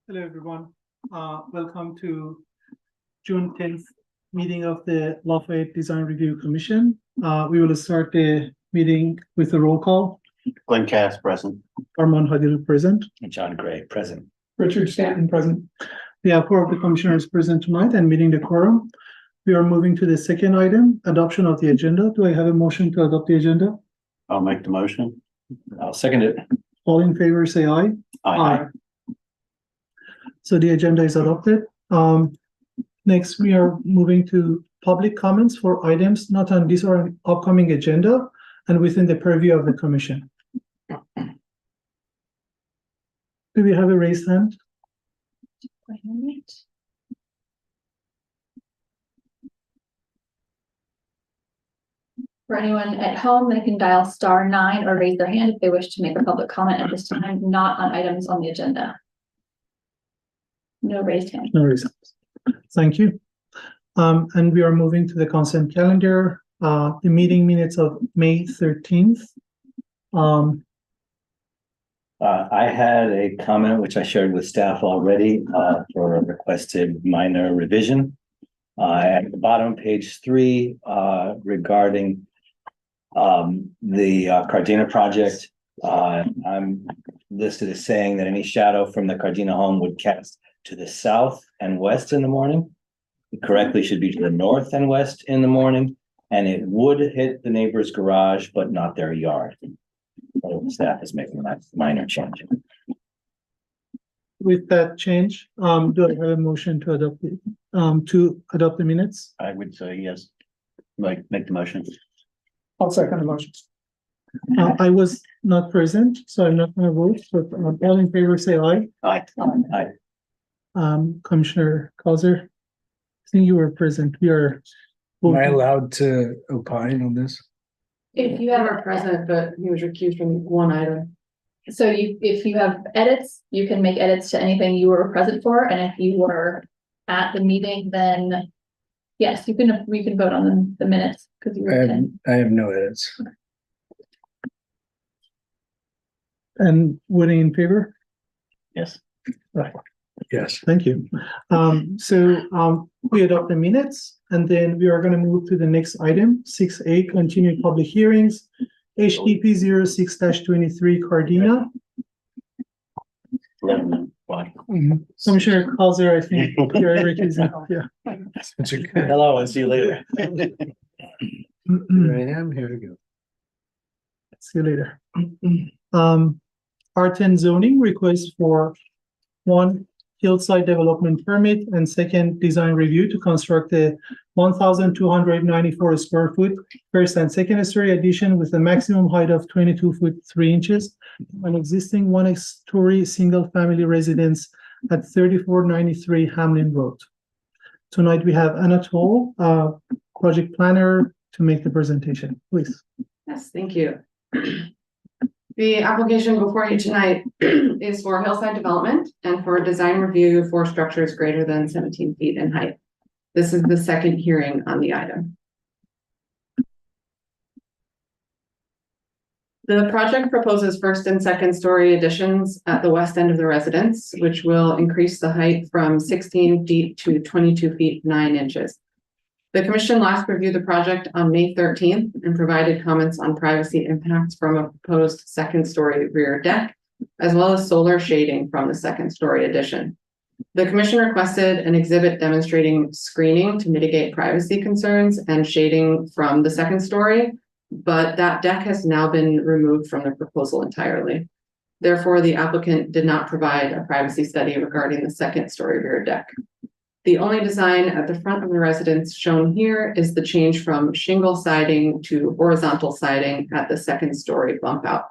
Hello, everyone. Welcome to June 10th meeting of the Lafayette Design Review Commission. We will start the meeting with a roll call. Glenn Cass, present. Armand Hadil present. And John Gray, present. Richard Stanton present. We have 4 of the commissioners present tonight and meeting the quorum. We are moving to the second item, adoption of the agenda. Do I have a motion to adopt the agenda? I'll make the motion. I'll second it. All in favor, say aye. So the agenda is adopted. Next, we are moving to public comments for items not on this or upcoming agenda and within the purview of the commission. Do we have a raised hand? Wait a minute. For anyone at home, they can dial *9 or raise their hand if they wish to make a public comment at this time, not on items on the agenda. No raised hand. No raised hands. Thank you. And we are moving to the consent calendar, the meeting minutes of May 13th. I had a comment which I shared with staff already for a requested minor revision. At the bottom, page 3, regarding the Cardina project, I'm listed as saying that any shadow from the Cardina home would cast to the south and west in the morning. It correctly should be to the north and west in the morning, and it would hit the neighbor's garage, but not their yard. So staff is making that minor change. With that change, do I have a motion to adopt the minutes? I would say yes. Make the motion. I'll second the motion. I was not present, so I'm not going to vote, but all in favor, say aye. Aye. Aye. Commissioner Causer, I think you were present. We are. Am I allowed to opine on this? If you have, Never present, but he was recused from one item. so if you have edits, you can make edits to anything you were present for, and if you were at the meeting, then yes, we can vote on the minutes because you were in. I have no edits. And voting in favor? Yes. Right. Yes. Thank you. We adopt the minutes and then we are going to move to the next item, 6A, continued public hearings, HTP 06-23 Cardina. 11. Why? Commissioner Causer, I think you're recusing. Yeah. Hello, and see you later. Here I am, here we go. See you later. R10 zoning request for 1 hillside development permit and 2nd design review to construct a 1,294 square foot first and second story addition with a maximum height of 22 feet 3 inches, an existing 1-story single family residence at 3493 Hamlin Road. Tonight we have Anatole, project planner, to make the presentation, please. Yes, thank you. The application before you tonight is for hillside development and for a design review for structures greater than 17 feet in height. This is the second hearing on the item. The project proposes first and second story additions at the west end of the residence, which will increase the height from 16 feet to 22 feet 9 inches. The commission last reviewed the project on May 13th and provided comments on privacy impacts from a proposed second story rear deck, as well as solar shading from the second story addition. The commission requested an exhibit demonstrating screening to mitigate privacy concerns and shading from the second story, but that deck has now been removed from the proposal entirely. Therefore, the applicant did not provide a privacy study regarding the second story rear deck. The only design at the front of the residence shown here is the change from shingle siding to horizontal siding at the second story bump out.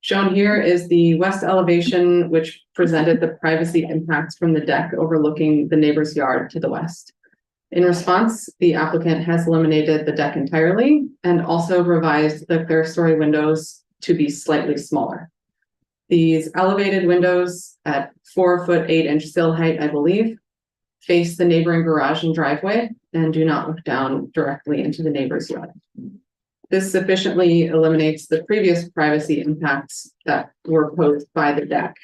Shown here is the west elevation, which presented the privacy impacts from the deck overlooking the neighbor's yard to the west. In response, the applicant has eliminated the deck entirely and also revised the clear-story windows to be slightly smaller. These elevated windows at 4'8" sill height, I believe, face the neighboring garage and driveway and do not look down directly into the neighbor's yard. This sufficiently eliminates the previous privacy impacts that were posed by the deck.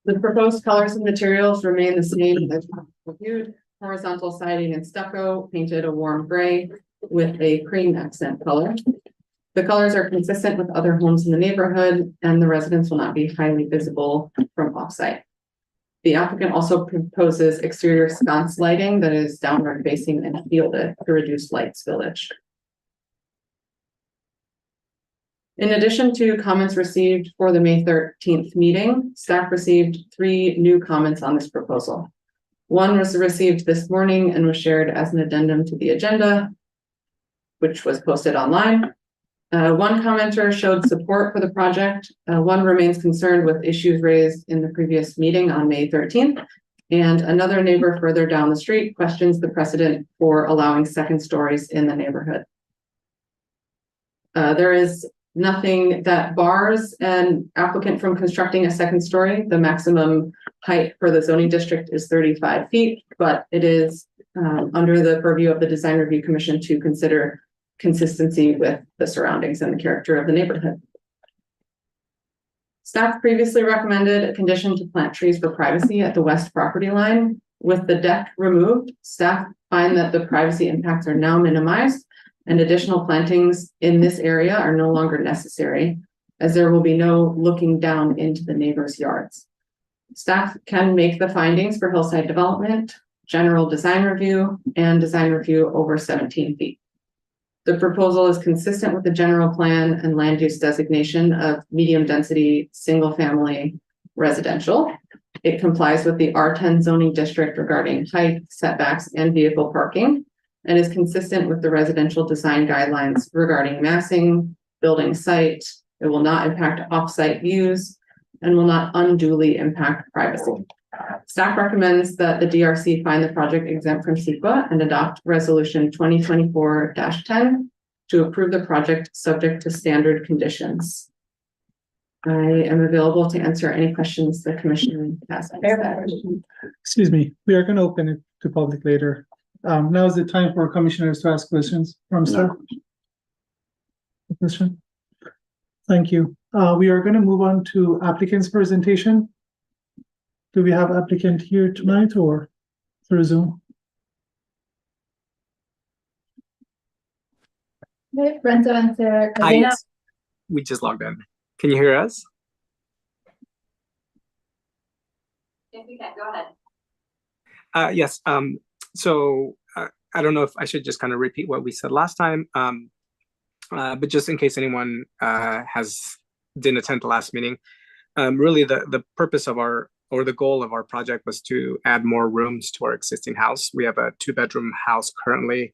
The proposed colors and materials remain the same as reviewed. Horizontal siding and stucco painted a warm gray with a cream accent color. The colors are consistent with other homes in the neighborhood, and the residents will not be highly visible from offsite. The applicant also proposes exterior sconce lighting that is downward facing and shielded to reduce light spillage. In addition to comments received for the May 13th meeting, staff received 3 new comments on this proposal. One was received this morning and was shared as an addendum to the agenda, which was posted online. One commenter showed support for the project. One remains concerned with issues raised in the previous meeting on May 13th. And another neighbor further down the street questions the precedent for allowing second stories in the neighborhood. There is nothing that bars an applicant from constructing a second story. The maximum height for the zoning district is 35 feet, but it is under the purview of the Design Review Commission to consider consistency with the surroundings and the character of the neighborhood. Staff previously recommended a condition to plant trees for privacy at the west property line. With the deck removed, staff find that the privacy impacts are now minimized and additional plantings in this area are no longer necessary, as there will be no looking down into the neighbors' yards. Staff can make the findings for hillside development, general design review, and design review over 17 feet. The proposal is consistent with the general plan and land use designation of medium density, single family residential. It complies with the R10 zoning district regarding height, setbacks, and vehicle parking, and is consistent with the residential design guidelines regarding massing, building site. It will not impact off-site views and will not unduly impact privacy. Staff recommends that the DRC find the project exempt from CEQA and adopt resolution 2024-10 to approve the project subject to standard conditions. I am available to answer any questions the commission has. Excuse me, we are going to open it to public later. Now is the time for commissioners to ask questions from staff. Question. Thank you. We are going to move on to applicant's presentation. Do we have applicant here tonight or through Zoom? Okay, Renzo and Sarah. Hi, yes. We just logged in. Can you hear us? Yes, we can. Go ahead. Yes. So I don't know if I should just kind of repeat what we said last time, but just in case anyone didn't attend the last meeting, really the purpose of the goal of our project was to add more rooms to our existing house. We have a 2-bedroom house currently,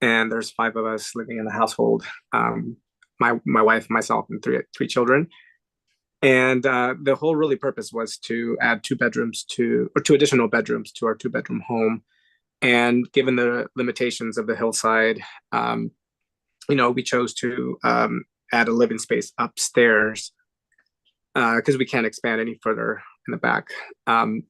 and there's 5 of us living in the household. My wife, myself, and three children. And the whole really purpose was to add 2 additional bedrooms to our 2-bedroom home. And given the limitations of the hillside, we chose to add a living space upstairs because we can't expand any further in the back. I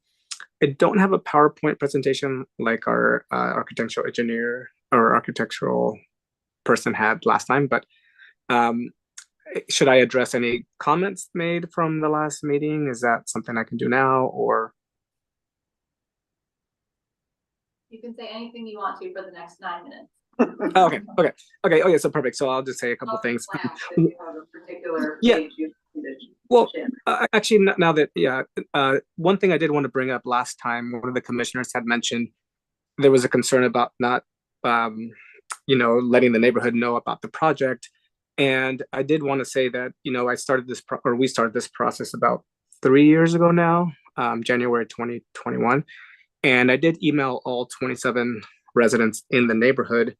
don't have a PowerPoint presentation like our architectural engineer or architectural person had last time, but should I address any comments made from the last meeting? Is that something I can do now, or? You can say anything you want to for the next 9 minutes. Okay. So perfect. So I'll just say a couple things. Yeah. Well, actually, now that, one thing I did want to bring up last time, one of the commissioners had mentioned there was a concern about not, letting the neighborhood know about the project. And I did want to say that, we started this process about 3 years ago now, January 2021. And I did email all 27 residents in the neighborhood.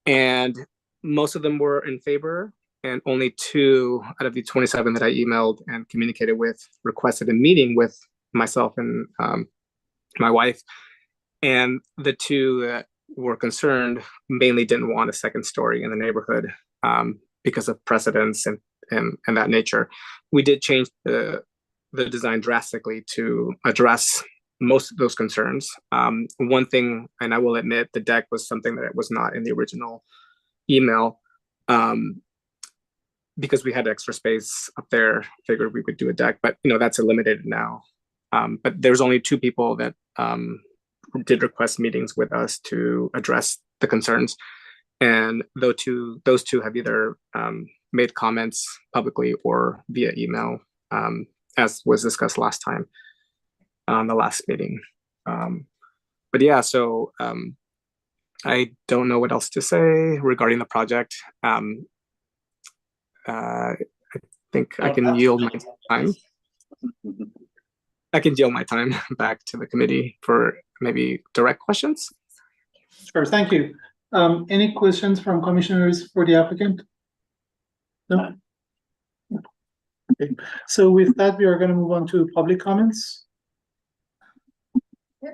And most of them were in favor, and only 2 out of the 27 that I emailed and communicated with requested a meeting with myself and my wife. And the 2 that were concerned mainly didn't want a second story in the neighborhood because of precedents and that nature. We did change the design drastically to address most of those concerns. One thing, and I will admit, the deck was something that was not in the original email, because we had extra space up there, figured we would do a deck, but that's eliminated now. But there's only 2 people that did request meetings with us to address the concerns. And those two have either made comments publicly or via email, as was discussed last time on the last meeting. But yeah, so I don't know what else to say regarding the project. I think I can yield my time. I can yield my time back to the committee for maybe direct questions. Sure, thank you. Any questions from commissioners for the applicant? No? Okay. So with that, we are going to move on to public comments.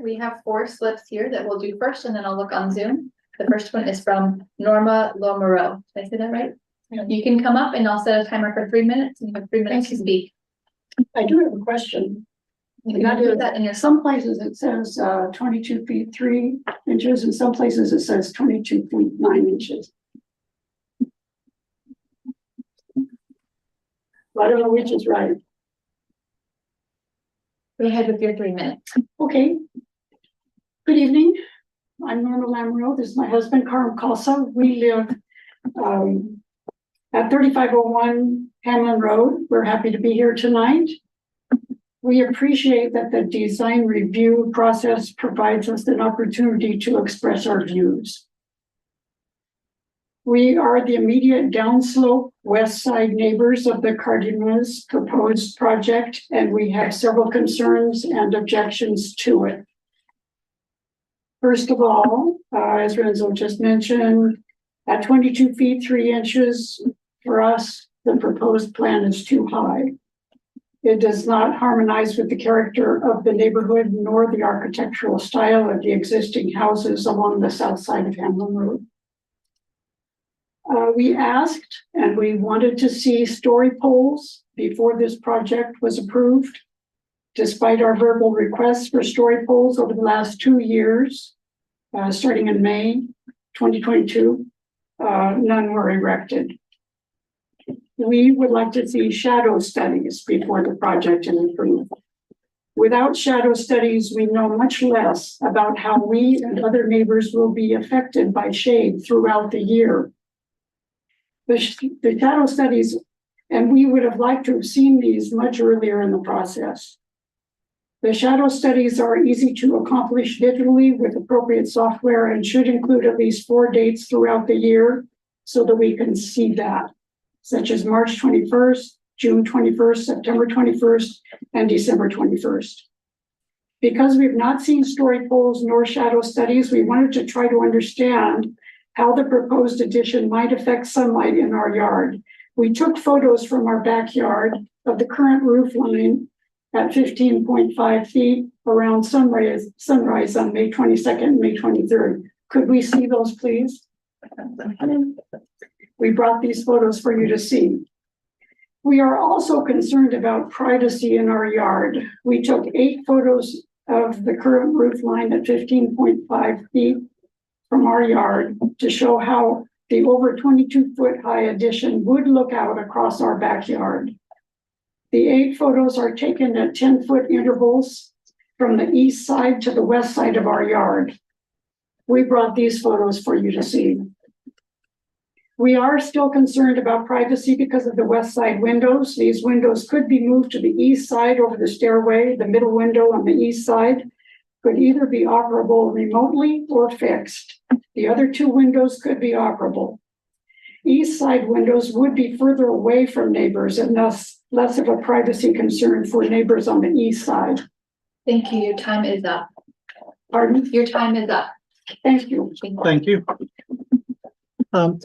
We have 4 slips here that we'll do first, and then I'll look on Zoom. The first one is from Norma Lomoreau. Did I say that right? You can come up and I'll set a timer for 3 minutes, and you have 3 minutes to speak. I do have a question. You can do that in your. Some places it says 22 feet 3 inches, and some places it says 22 feet 9 inches. I don't know which is right. Go ahead with your 3 minutes. Okay. Good evening. I'm Norma Lamoreau. This is my husband, Karam Khalsa. We live at 3501 Hamlin Road. We're happy to be here tonight. We appreciate that the design review process provides us an opportunity to express our views. We are the immediate downslope west side neighbors of the Cardenas proposed project, and we have several concerns and objections to it. First of all, as Renzo just mentioned, at 22 feet 3 inches, for us, the proposed plan is too high. It does not harmonize with the character of the neighborhood nor the architectural style of the existing houses along the south side of Hamlin Road. We asked and we wanted to see story poles before this project was approved. Despite our verbal requests for story poles over the last 2 years, starting in May 2022, none were erected. We would like to see shadow studies before the project is approved. Without shadow studies, we know much less about how we and other neighbors will be affected by shade throughout the year. The shadow studies, and we would have liked to have seen these much earlier in the process. The shadow studies are easy to accomplish digitally with appropriate software and should include at least 4 dates throughout the year so that we can see that, such as March 21st, June 21st, September 21st, and December 21st. Because we've not seen story poles nor shadow studies, we wanted to try to understand how the proposed addition might affect sunlight in our yard. We took photos from our backyard of the current roof line at 15.5 feet around sunrise on May 22nd and May 23rd. Could we see those, please? We brought these photos for you to see. We are also concerned about privacy in our yard. We took 8 photos of the current roof line at 15.5 feet from our yard to show how the over 22-foot high addition would look out across our backyard. The 8 photos are taken at 10-foot intervals from the east side to the west side of our yard. We brought these photos for you to see. We are still concerned about privacy because of the west side windows. These windows could be moved to the east side over the stairway. The middle window on the east side could either be operable remotely or fixed. The other 2 windows could be operable. East side windows would be further away from neighbors and thus less of a privacy concern for neighbors on the east side. Thank you. Your time is up. Pardon? Your time is up. Thank you. Thank you.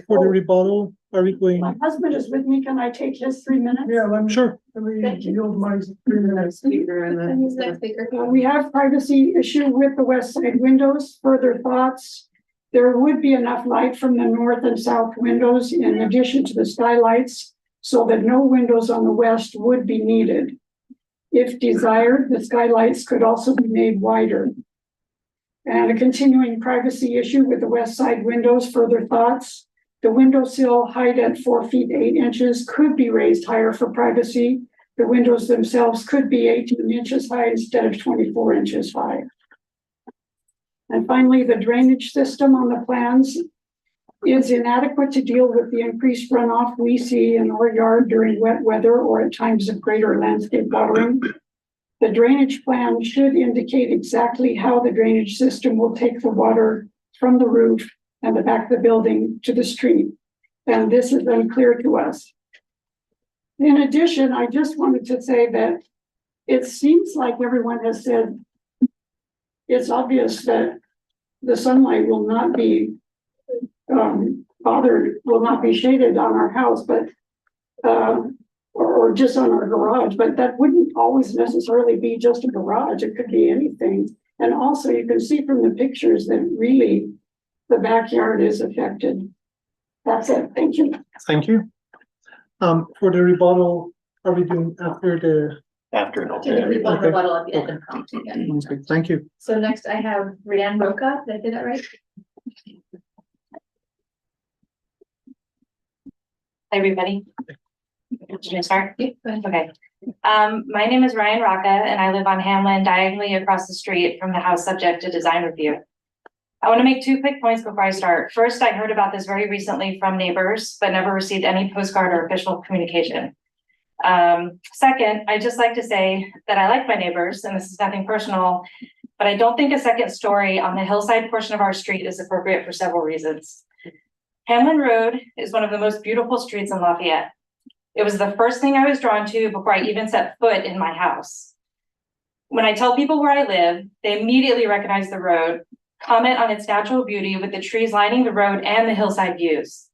For the rebuttal, are we going? My husband is with me. Can I take his 3 minutes? Sure. Thank you. Yield my 3 minutes. Speaker and And who's then. next speaker? We have privacy issue with the west side windows. Further thoughts? There would be enough light from the north and south windows in addition to the skylights, so that no windows on the west would be needed. If desired, the skylights could also be made wider. And a continuing privacy issue with the west side windows. Further thoughts? The windowsill height at 4 feet 8 inches could be raised higher for privacy. The windows themselves could be 18 inches high instead of 24 inches high. And finally, the drainage system on the plans is inadequate to deal with the increased runoff we see in our yard during wet weather or at times of greater landscape watering. The drainage plan should indicate exactly how the drainage system will take the water from the roof and the back of the building to the street. And this is unclear to us. In addition, I just wanted to say that it seems like everyone has said it's obvious that the sunlight will not be will not be shaded on our house, but or just on our garage, but that wouldn't always necessarily be just a garage. It could be anything. And also you can see from the pictures that really the backyard is affected. That's it. Thank you. Thank you. For the rebuttal, are we doing after the? After. To the rebuttal Okay. rebuttal at the end of prompting. Yeah. Thank you. So next I have Rianne Roca. Did I say that right? Hi, everybody. Should I start? Yeah, go ahead. Okay. My name is Ryan Rocca and I live on Hamlin, diagonally across the street from the house subject to design review. I want to make 2 quick points before I start. First, I heard about this very recently from neighbors, but never received any postcard or official communication. Second, I'd just like to say that I like my neighbors, and this is nothing personal, but I don't think a second story on the hillside portion of our street is appropriate for several reasons. Hamlin Road is one of the most beautiful streets in Lafayette. It was the first thing I was drawn to before I even set foot in my house. When I tell people where I live, they immediately recognize the road, comment on its natural beauty with the trees lining the road and the hillside views.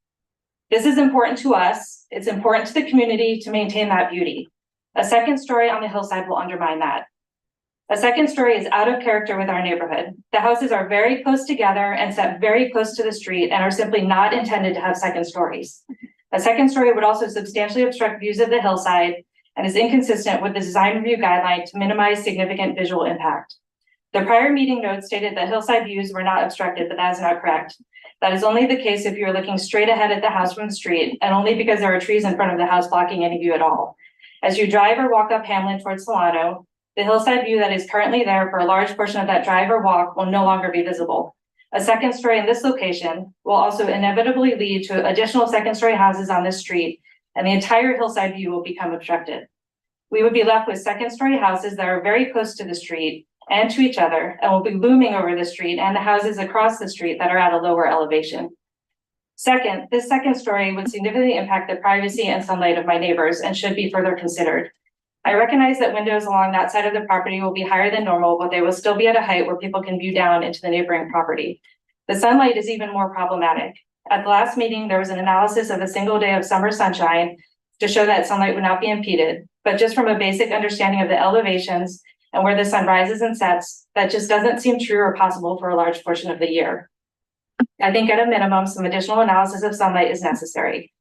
This is important to us. It's important to the community to maintain that beauty. A second story on the hillside will undermine that. A second story is out of character with our neighborhood. The houses are very close together and set very close to the street and are simply not intended to have second stories. A second story would also substantially obstruct views of the hillside and is inconsistent with the design review guideline to minimize significant visual impact. The prior meeting notes stated that hillside views were not obstructed, but that is not correct. That is only the case if you're looking straight ahead at the house from the street, and only because there are trees in front of the house blocking any view at all. As you drive or walk up Hamlin towards Solano, the hillside view that is currently there for a large portion of that drive or walk will no longer be visible. A second story in this location will also inevitably lead to additional second story houses on this street, and the entire hillside view will become obstructed. We would be left with second story houses that are very close to the street and to each other, and will be looming over the street and the houses across the street that are at a lower elevation. Second, this second story would significantly impact the privacy and sunlight of my neighbors and should be further considered. I recognize that windows along that side of the property will be higher than normal, but they will still be at a height where people can view down into the neighboring property. The sunlight is even more problematic. At the last meeting, there was an analysis of a single day of summer sunshine to show that sunlight would not be impeded, but just from a basic understanding of the elevations and where the sun rises and sets, that just doesn't seem true or possible for a large portion of the year. I think at a minimum, some additional analysis of sunlight is necessary.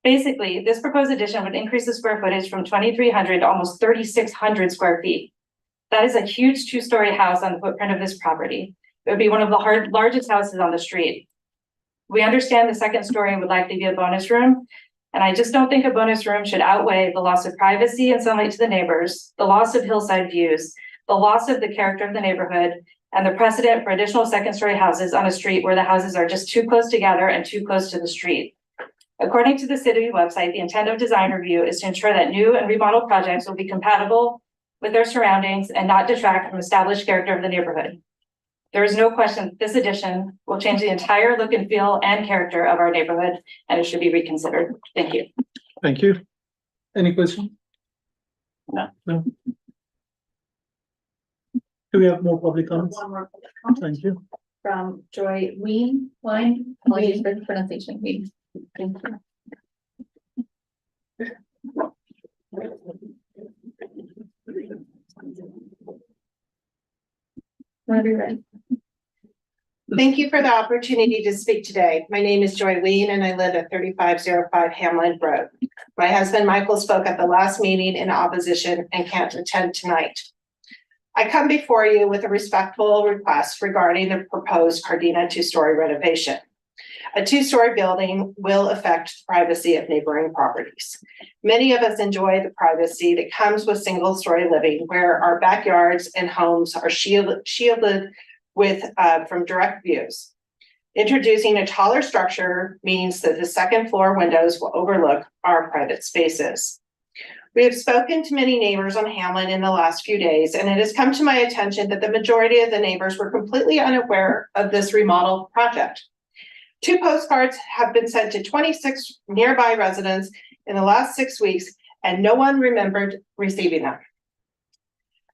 Basically, this proposed addition would increase the square footage from 2,300 to almost 3,600 square feet. That is a huge 2-story house on the footprint of this property. It would be one of the largest houses on the street. We understand the second story would likely be a bonus room, and I just don't think a bonus room should outweigh the loss of privacy and sunlight to the neighbors, the loss of hillside views, the loss of the character of the neighborhood, and the precedent for additional second-story houses on a street where the houses are just too close together and too close to the street. According to the city website, the intent of design review is to ensure that new and remodeled projects will be compatible with their surroundings and not detract from established character of the neighborhood. There is no question that this addition will change the entire look and feel and character of our neighborhood, and it should be reconsidered. Thank you. Thank you. Any questions? No. No. Do we have more public comments? One more public comment. Thank you. from Joy Wine, apologies for the pronunciation, Ween. Thank you. Whenever you're ready. Thank you for the opportunity to speak today. My name is Joy Ween and I live at 3505 Hamlin Road. My husband Michael spoke at the last meeting in opposition and can't attend tonight. I come before you with a respectful request regarding the proposed Cardina two-story renovation. A two-story building will affect the privacy of neighboring properties. Many of us enjoy the privacy that comes with single-story living, where our backyards and homes are shielded with from direct views. Introducing a taller structure means that the second floor windows will overlook our private spaces. We have spoken to many neighbors on Hamlin in the last few days, and it has come to my attention that the majority of the neighbors were completely unaware of this remodel project. 2 postcards have been sent to 26 nearby residents in the last 6 weeks, and no one remembered receiving them.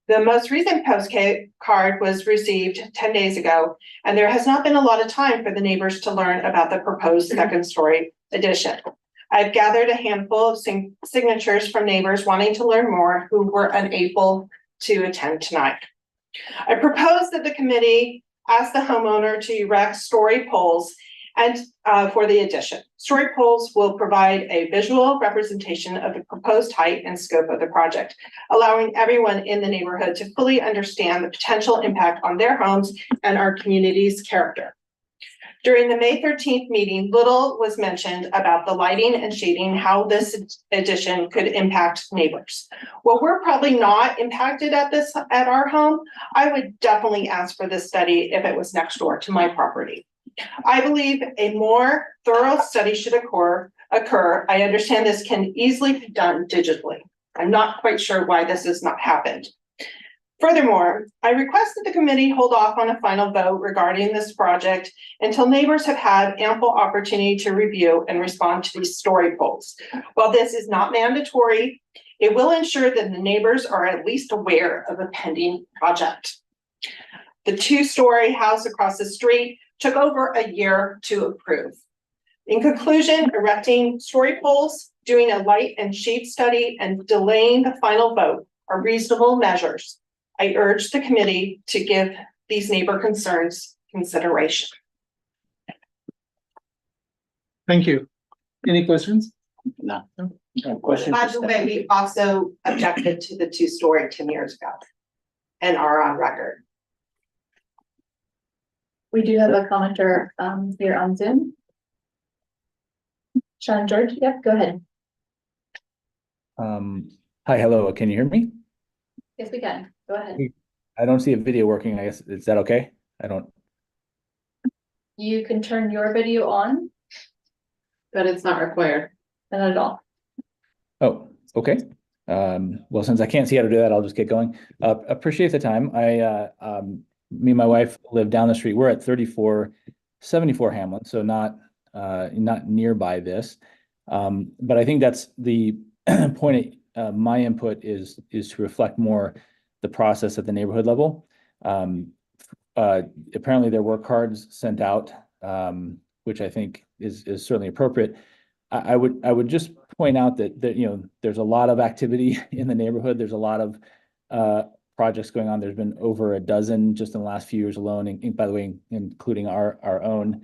The most recent postcard was received 10 days ago, and there has not been a lot of time for the neighbors to learn about the proposed second-story addition. I've gathered a handful of signatures from neighbors wanting to learn more who were unable to attend tonight. I propose that the committee ask the homeowner to erect story poles and for the addition. Story poles will provide a visual representation of the proposed height and scope of the project, allowing everyone in the neighborhood to fully understand the potential impact on their homes and our community's character. During the May 13th meeting, little was mentioned about the lighting and shading, how this addition could impact neighbors. Well, we're probably not impacted at our home. I would definitely ask for this study if it was next door to my property. I believe a more thorough study should occur. I understand this can easily be done digitally. I'm not quite sure why this has not happened. Furthermore, I request that the committee hold off on a final vote regarding this project until neighbors have had ample opportunity to review and respond to these story polls. While this is not mandatory, it will ensure that the neighbors are at least aware of a pending project. The 2-story house across the street took over a year to approve. In conclusion, erecting story poles, doing a light and shade study, and delaying the final vote are reasonable measures. I urge the committee to give these neighbor concerns consideration. Thank you. Any questions? No. Question. By the way, we also objected to the 2-story 10 years ago and are on record. We do have a commenter here on Zoom. Sean George, yep, go ahead. Hi, hello, can you hear me? Yes, we can. Go ahead. I don't see a video working, I guess, is that okay? You can turn your video on. But it's not required. Not at all. Oh, okay. Well, since I can't see how to do that, I'll just get going. Appreciate the time. Me and my wife live down the street. We're at 3474 Hamlin, so not nearby this. But I think that's the point. My input is to reflect more the process at the neighborhood level. Apparently there were cards sent out, which I think is certainly appropriate. I would just point out that there's a lot of activity in the neighborhood. There's a lot of projects going on. There's been over a dozen just in the last few years alone, and by the way, including our own.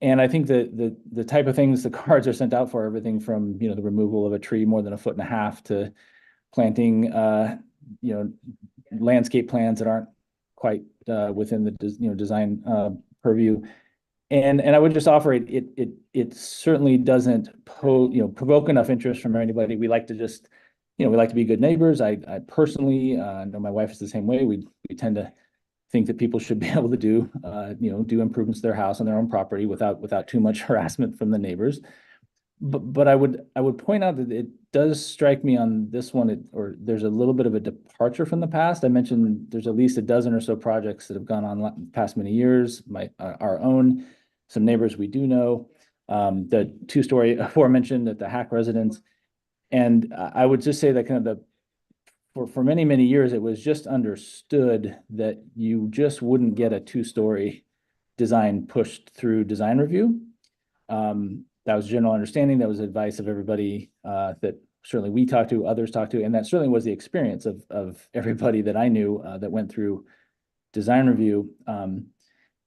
And I think the type of things the cards are sent out for, everything from the removal of a tree more than 1.5 feet to planting landscape plans that aren't quite within the design purview. And I would just offer it certainly doesn't provoke enough interest from anybody. We like to just we like to be good neighbors. I personally know my wife is the same way. We tend to think that people should be able to do improvements to their house on their own property without too much harassment from the neighbors. But I would point out that it does strike me on this one, there's a little bit of a departure from the past. I mentioned there's at least a dozen or so projects that have gone on the past many years. Our own, some neighbors we do know, the 2-story aforementioned at the Hack residence. And I would just say that kind of for many, many years, it was just understood that you just wouldn't get a two-story design pushed through design review. That was general understanding. That was advice of everybody that certainly we talked to, others talked to, and that certainly was the experience of everybody that I knew that went through design review.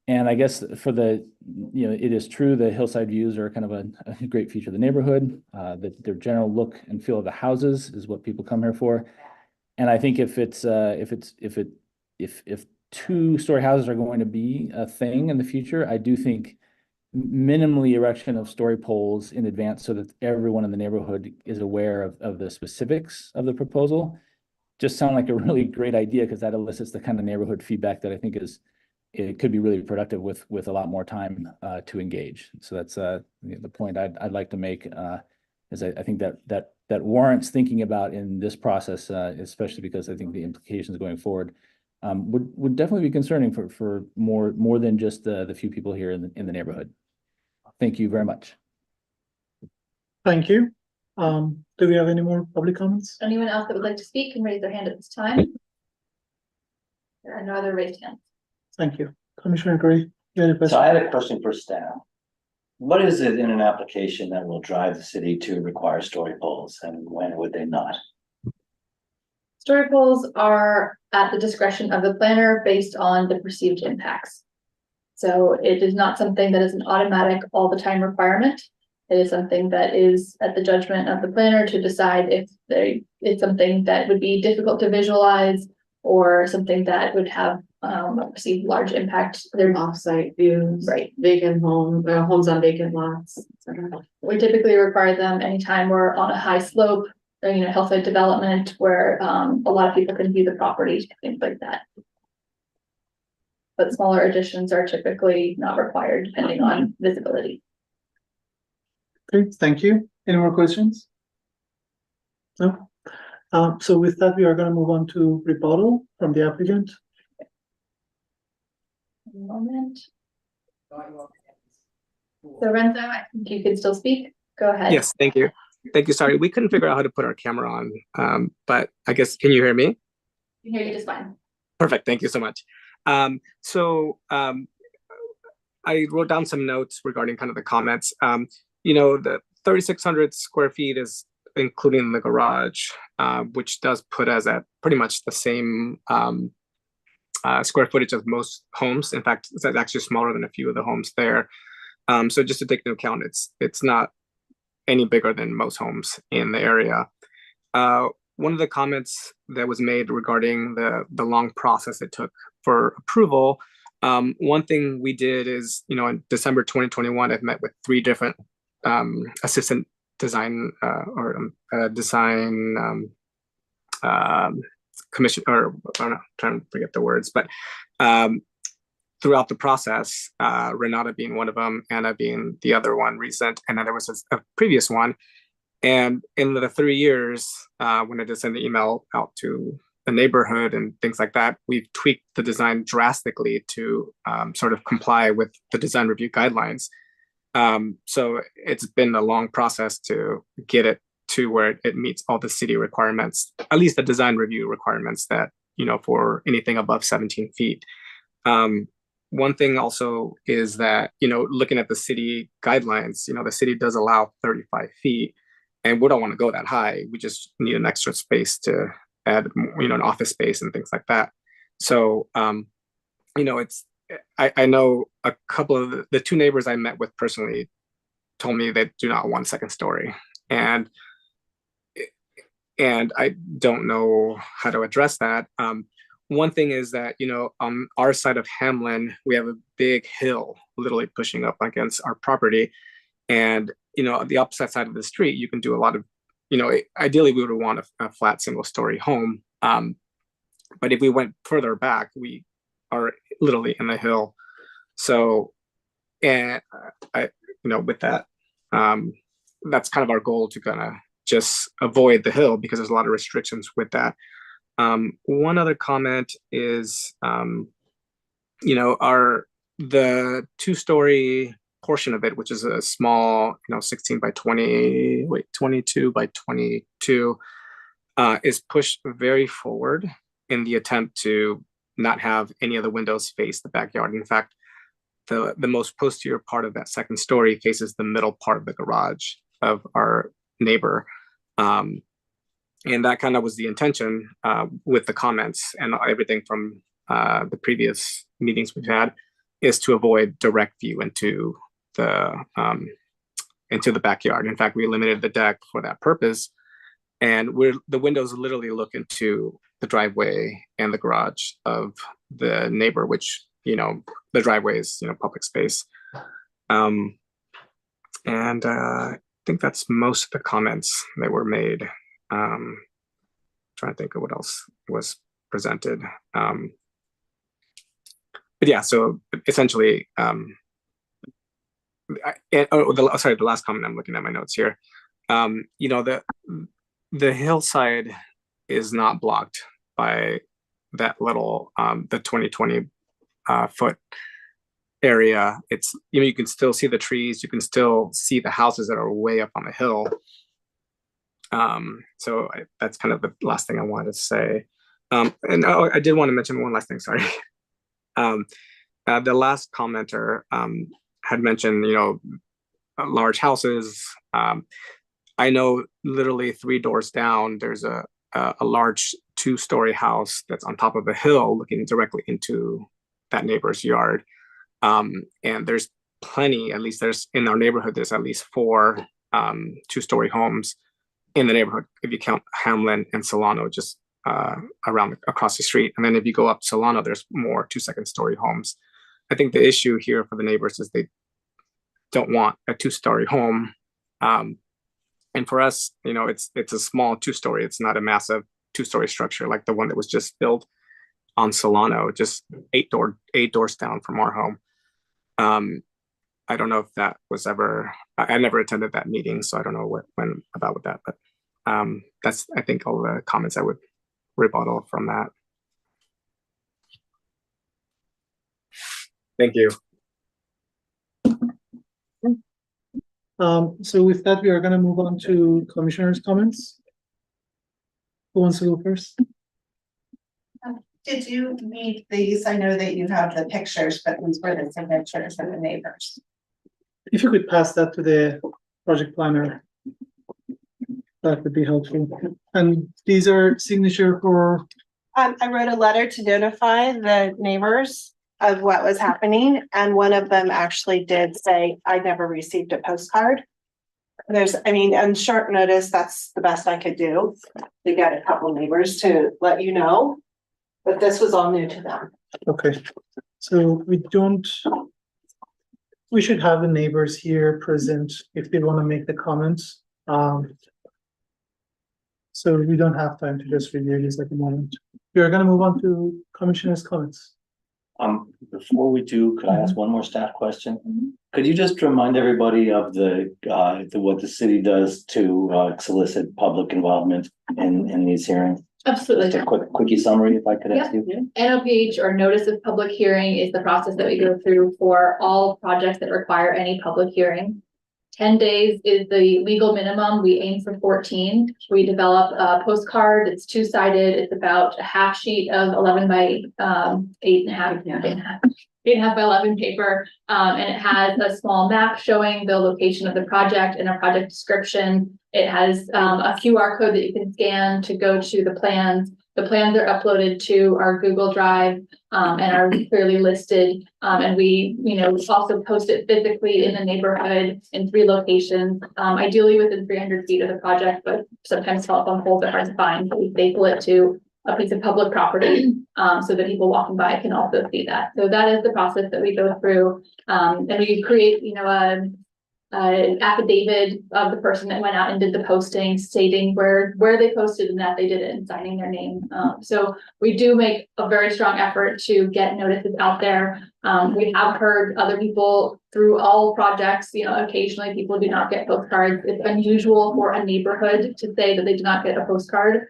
And I guess for the, it is true the hillside views are kind of a great feature of the neighborhood. That their general look and feel of the houses is what people come here for. And I think if two-story houses are going to be a thing in the future, I do think minimally erection of story poles in advance so that everyone in the neighborhood is aware of the specifics of the proposal just sound like a really great idea, because that elicits the kind of neighborhood feedback that I think it could be really productive with a lot more time to engage. So that's the point I'd like to make, is I think that warrants thinking about in this process, especially because I think the implications going forward would definitely be concerning for more than just the few people here in the neighborhood. Thank you very much. Thank you. Do we have any more public comments? Anyone else that would like to speak can raise their hand at this time. There are no other raised hands. Thank you. Commissioner Gray, you had a So question? I had a question for staff. What is it in an application that will drive the city to require story poles, and when would they not? Story poles are at the discretion of the planner based on the perceived impacts. So it is not something that is an automatic all the time requirement. It is something that is at the judgment of the planner to decide if it's something that would be difficult to visualize or something that would have a perceived large impact. Their off-site views, Right. vacant homes on vacant lots, etc. We typically require them anytime we're on a high slope, or, hillside development where a lot of people can view the property, things like that. But smaller additions are typically not required depending on visibility. Okay, thank you. Any more questions? No? So with that, we are going to move on to rebuttal from the applicant. One moment. So Renzo, I think you can still speak. Go ahead. Yes, thank you. Thank you. Sorry, we couldn't figure out how to put our camera on, but I guess, can you hear me? I can hear you just fine. Perfect. Thank you so much. I wrote down some notes regarding kind of the comments. The 3,600 square feet is including the garage, which does put us at pretty much the same square footage of most homes. In fact, it's actually smaller than a few of the homes there. So just to take into account, it's not any bigger than most homes in the area. One of the comments that was made regarding the long process it took for approval, one thing we did is, in December 2021, I've met with 3 different assistant design commission, or I'm trying to forget the words, but throughout the process, Renata being one of them, Anna being the other one recent, and then there was a previous one. And in the 3 years, when I did send the email out to the neighborhood and things like that, we've tweaked the design drastically to sort of comply with the design review guidelines. So it's been a long process to get it to where it meets all the city requirements, at least the design review requirements that, for anything above 17 feet. One thing also is that, looking at the city guidelines, the city does allow 35 feet. And we don't want to go that high. We just need an extra space to add, an office space and things like that. So, I know a couple of the 2 neighbors I met with personally told me they do not want second story. And I don't know how to address that. One thing is that, on our side of Hamlin, we have a big hill literally pushing up against our property. And on the opposite side of the street, you can do a lot of, ideally we would want a flat single story home. But if we went further back, we are literally in the hill. So, and with that, that's kind of our goal, to kind of just avoid the hill, because there's a lot of restrictions with that. One other comment is, the 2-story portion of it, which is a small, 16 by 20, 22 by 22. is pushed very forward in the attempt to not have any of the windows face the backyard. In fact, the most posterior part of that second story faces the middle part of the garage of our neighbor. And that kind of was the intention with the comments and everything from the previous meetings we've had, is to avoid direct view into the backyard. In fact, we eliminated the deck for that purpose. And the windows literally look into the driveway and the garage of the neighbor, which, you know, the driveway is, you know, public space. And I think that's most of the comments that were made. Trying to think of what else was presented. But yeah, so essentially, the last comment, I'm looking at my notes here. You know, the hillside is not blocked by that little the 20 foot area. It's, you know, you can still see the trees, you can still see the houses that are way up on the hill. So that's kind of the last thing I wanted to say. And I did want to mention one last thing, sorry. The last commenter had mentioned, you know, large houses. I know literally 3 doors down, there's a large 2-story house that's on top of a hill looking directly into that neighbor's yard. And there's plenty, at least there's in our neighborhood, there's at least 4 2-story homes in the neighborhood, if you count Hamlin and Solano, just across the street. And then if you go up Solano, there's more 2 second-story homes. I think the issue here for the neighbors is they don't want a 2-story home. And for us, you know, it's a small 2-story. It's not a massive 2-story structure like the one that was just built on Solano, just 8 doors down from our home. I don't know if that was ever, I never attended that meeting, so I don't know what went about with that, but that's, I think, all the comments I would rebuttal from that. Thank you. So with that, we are gonna move on to commissioners' comments. Who wants to go first? Did you need these? I know that you have the pictures, but these were the signatures of the neighbors. If you could pass that to the project planner, that would be helpful. And these are signature for, I wrote a letter to notify the neighbors of what was happening, and one of them actually did say, I never received a postcard. On short notice, that's the best I could do to get a couple neighbors to let you know, but this was all new to them. okay. So we should have the neighbors here present if they want to make the comments. So we don't have time to just review this at the moment. We are gonna move on to commissioners' comments. Before we do, could I ask one more staff question? Could you just remind everybody of what the city does to solicit public involvement in these hearings? Absolutely. Just a quickie summary, if I could ask you. NOPH, or Notice of Public Hearing, is the process that we go through for all projects that require any public hearing. 10 days is the legal minimum. We aim for 14. We develop a postcard. It's 2-sided. It's about a half sheet of 11 by 8.5 by 11 paper. And it has a small map showing the location of the project and a project description. It has a QR code that you can scan to go to the plans. The plans are uploaded to our Google Drive and are clearly listed. And we, also post it physically in the neighborhood in 3 locations, ideally within 300 feet of the project, but sometimes telephone poles are hard to find. So we staple it to a piece of public property so that people walking by can also see that. So that is the process that we go through. And we create, an affidavit of the person that went out and did the posting, stating where they posted and that they did it and signing their name. So we do make a very strong effort to get notices out there. We have heard other people through all projects, occasionally people do not get postcards. It's unusual for a neighborhood to say that they do not get a postcard.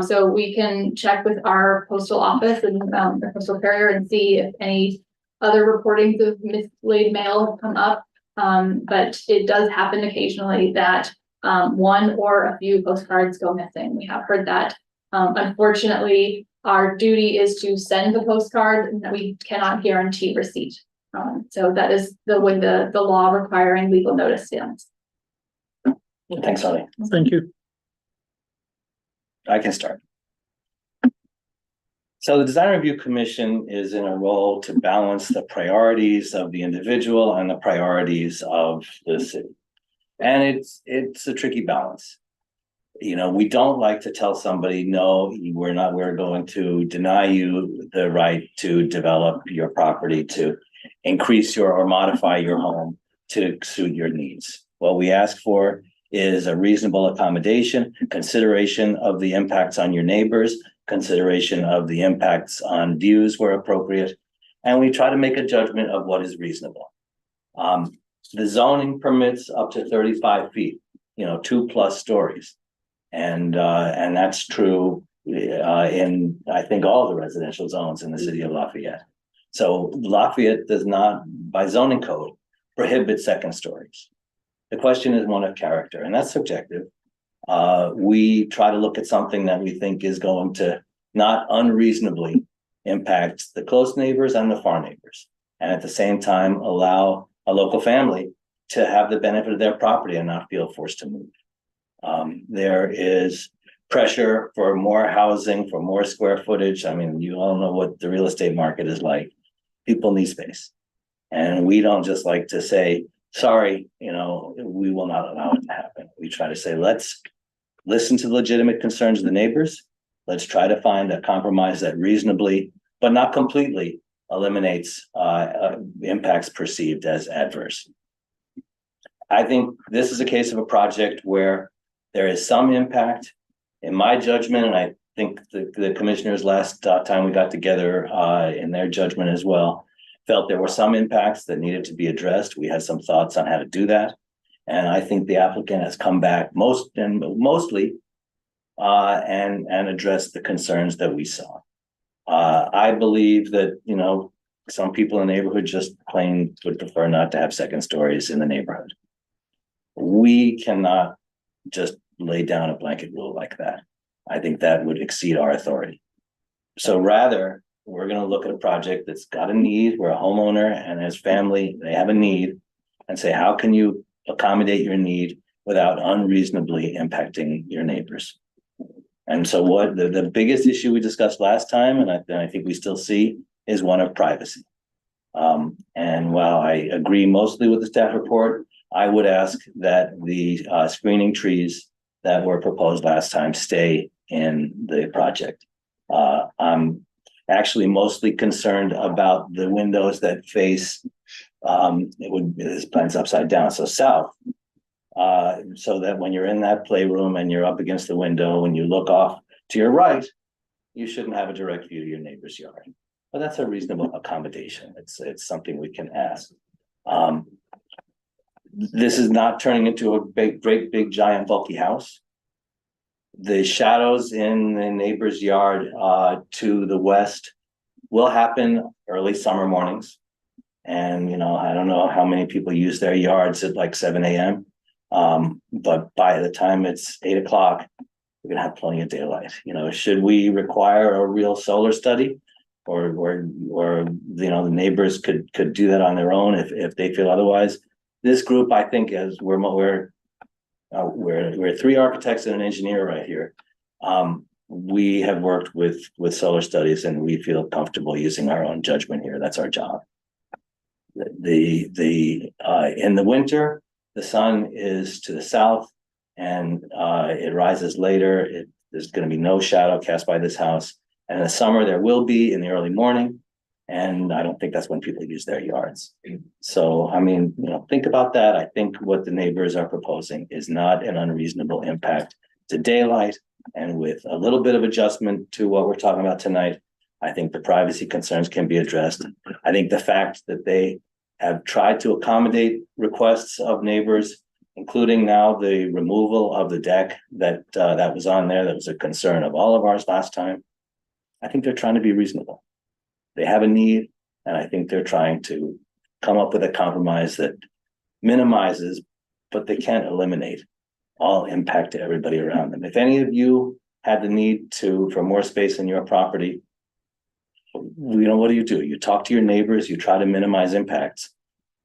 So we can check with our postal office and the postal carrier and see if any other reportings of mislaid mail have come up. But it does happen occasionally that one or a few postcards go missing. We have heard that. Unfortunately, our duty is to send the postcard and we cannot guarantee receipt. So that is the way the law requiring legal notice stands. Thanks, Holly. Thank you. I can start. So the Design Review Commission is in a role to balance the priorities of the individual and the priorities of the city. And it's a tricky balance. You know, we don't like to tell somebody, no, we're going to deny you the right to develop your property, to increase or modify your home to suit your needs. What we ask for is a reasonable accommodation, consideration of the impacts on your neighbors, consideration of the impacts on views where appropriate, and we try to make a judgment of what is reasonable. The zoning permits up to 35 feet, 2+ stories. And that's true in, I think, all the residential zones in the city of Lafayette. So Lafayette does not, by zoning code, prohibit second stories. The question is one of character, and that's subjective. We try to look at something that we think is going to not unreasonably impact the close neighbors and the far neighbors, and at the same time allow a local family to have the benefit of their property and not feel forced to move. There is pressure for more housing, for more square footage. I mean, you all know what the real estate market is like. People need space. And we don't just like to say, sorry, we will not allow it to happen. We try to say, let's listen to the legitimate concerns of the neighbors. Let's try to find a compromise that reasonably, but not completely, eliminates impacts perceived as adverse. I think this is a case of a project where there is some impact. In my judgment, and I think the commissioners last time we got together in their judgment as well, felt there were some impacts that needed to be addressed. We had some thoughts on how to do that. And I think the applicant has come back mostly and addressed the concerns that we saw. I believe that, some people in the neighborhood just plain would prefer not to have second stories in the neighborhood. We cannot just lay down a blanket rule like that. I think that would exceed our authority. So rather, we're going to look at a project that's got a need, where a homeowner and his family, they have a need, and say, how can you accommodate your need without unreasonably impacting your neighbors? And so what the biggest issue we discussed last time, and I think we still see, is one of privacy. And while I agree mostly with the staff report, I would ask that the screening trees that were proposed last time stay in the project. I'm actually mostly concerned about the windows that face, this plan's upside down, so south. So that when you're in that playroom and you're up against the window, when you look off to your right, you shouldn't have a direct view to your neighbor's yard. But that's a reasonable accommodation. It's something we can ask. This is not turning into a great big giant bulky house. The shadows in the neighbor's yard to the west will happen early summer mornings. And, I don't know how many people use their yards at like 7 a.m. But by the time it's 8 o'clock, we're gonna have plenty of daylight. Should we require a real solar study, or the neighbors could do that on their own if they feel otherwise? This group, I think, is we're 3 architects and an engineer right here. We have worked with solar studies, and we feel comfortable using our own judgment here. That's our job. In the winter, the sun is to the south, and it rises later. There's going to be no shadow cast by this house. And in the summer, there will be in the early morning. And I don't think that's when people use their yards. So, think about that. I think what the neighbors are proposing is not an unreasonable impact to daylight. And with a little bit of adjustment to what we're talking about tonight, I think the privacy concerns can be addressed. I think the fact that they have tried to accommodate requests of neighbors, including now the removal of the deck that was on there, that was a concern of all of ours last time. I think they're trying to be reasonable. They have a need, and I think they're trying to come up with a compromise that minimizes, but they can't eliminate all impact to everybody around them. If any of you had the need for more space in your property, what do? You talk to your neighbors, you try to minimize impacts,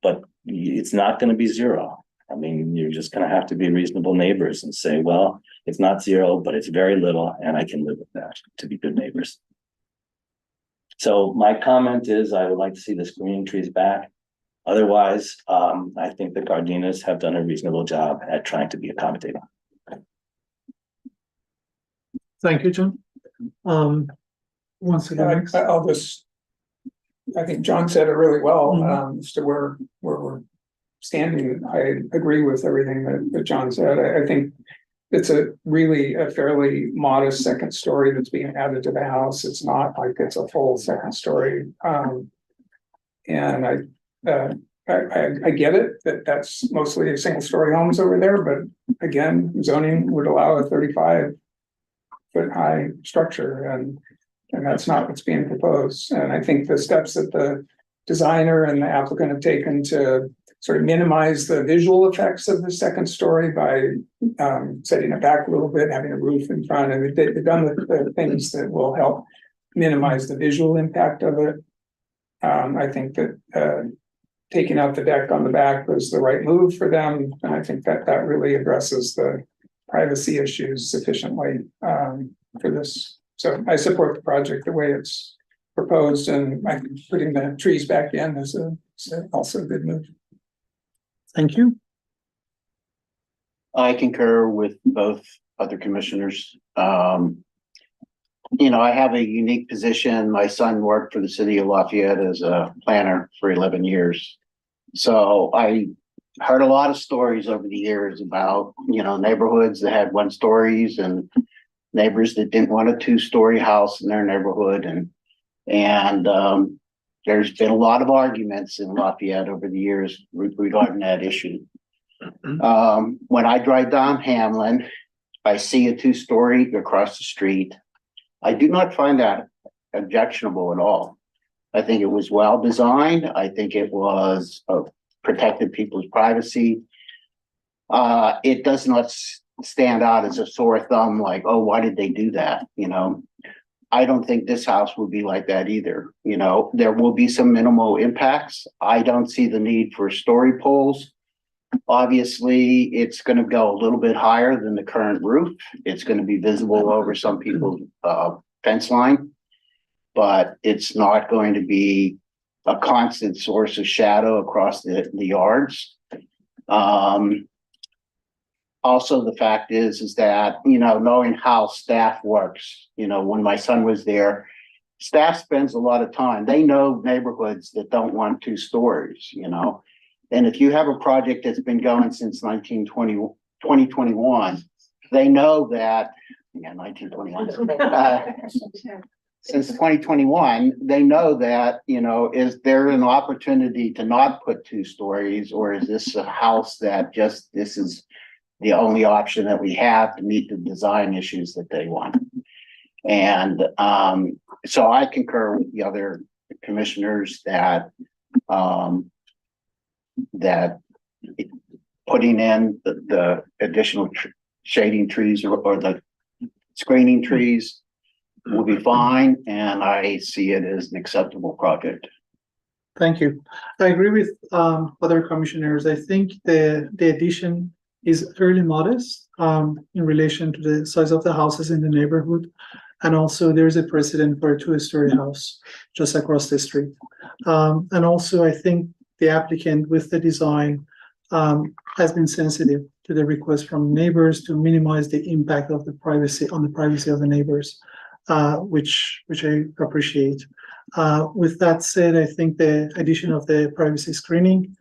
but it's not going to be zero. I mean, you're just going to have to be reasonable neighbors and say, well, it's not zero, but it's very little, and I can live with that, to be good neighbors. So my comment is I would like to see the screening trees back. Otherwise, I think the Cardenas have done a reasonable job at trying to be accommodating. Thank you, John. Once again, I think John said it really well, Mhm. as to where we're standing. I agree with everything that John said. I think it's a fairly modest second story that's being added to the house. It's not like it's a full second story. And I get it, that's mostly single story homes over there, but again, zoning would allow a 35-foot high structure, and that's not what's being proposed. And I think the steps that the designer and the applicant have taken to sort of minimize the visual effects of the second story by setting it back a little bit, having a roof in front, and they've done the things that will help minimize the visual impact of it. I think that taking out the deck on the back was the right move for them, and I think that really addresses the privacy issues sufficiently for this. So I support the project the way it's proposed, and I think putting the trees back in is also a good move. thank you. I concur with both other commissioners. I have a unique position. My son worked for the city of Lafayette as a planner for 11 years. So I heard a lot of stories over the years about, neighborhoods that had 1 stories and neighbors that didn't want a 2-story house in their neighborhood. And there's been a lot of arguments in Lafayette over the years regarding that issue. When I drive down Hamlin, I see a 2-story across the street. I do not find that objectionable at all. I think it was well designed. I think it was protected people's privacy. It does not stand out as a sore thumb, like, oh, why did they do that? I don't think this house will be like that either. There will be some minimal impacts. I don't see the need for story poles. Obviously, it's going to go a little bit higher than the current roof. It's going to be visible over some people's fence line, but it's not going to be a constant source of shadow across the yards. Also, the fact is that, knowing how staff works, when my son was there, staff spends a lot of time. They know neighborhoods that don't want 2 stories, And if you have a project that's been going since 2021, they know that, 1921. Since 2021, they know that, is there an opportunity to not put 2 stories, or is this a house that this is the only option that we have to meet the design issues that they want? And so I concur with the other commissioners that putting in the additional shading trees or the screening trees will be fine, and I see it as an acceptable project. Thank you. I agree with other commissioners. I think the addition is fairly modest in relation to the size of the houses in the neighborhood. And also there's a precedent for a 2-story house just across the street. And also I think the applicant with the design has been sensitive to the request from neighbors to minimize the impact of the privacy of the neighbors, which I appreciate. With that said, I think the addition of the privacy screening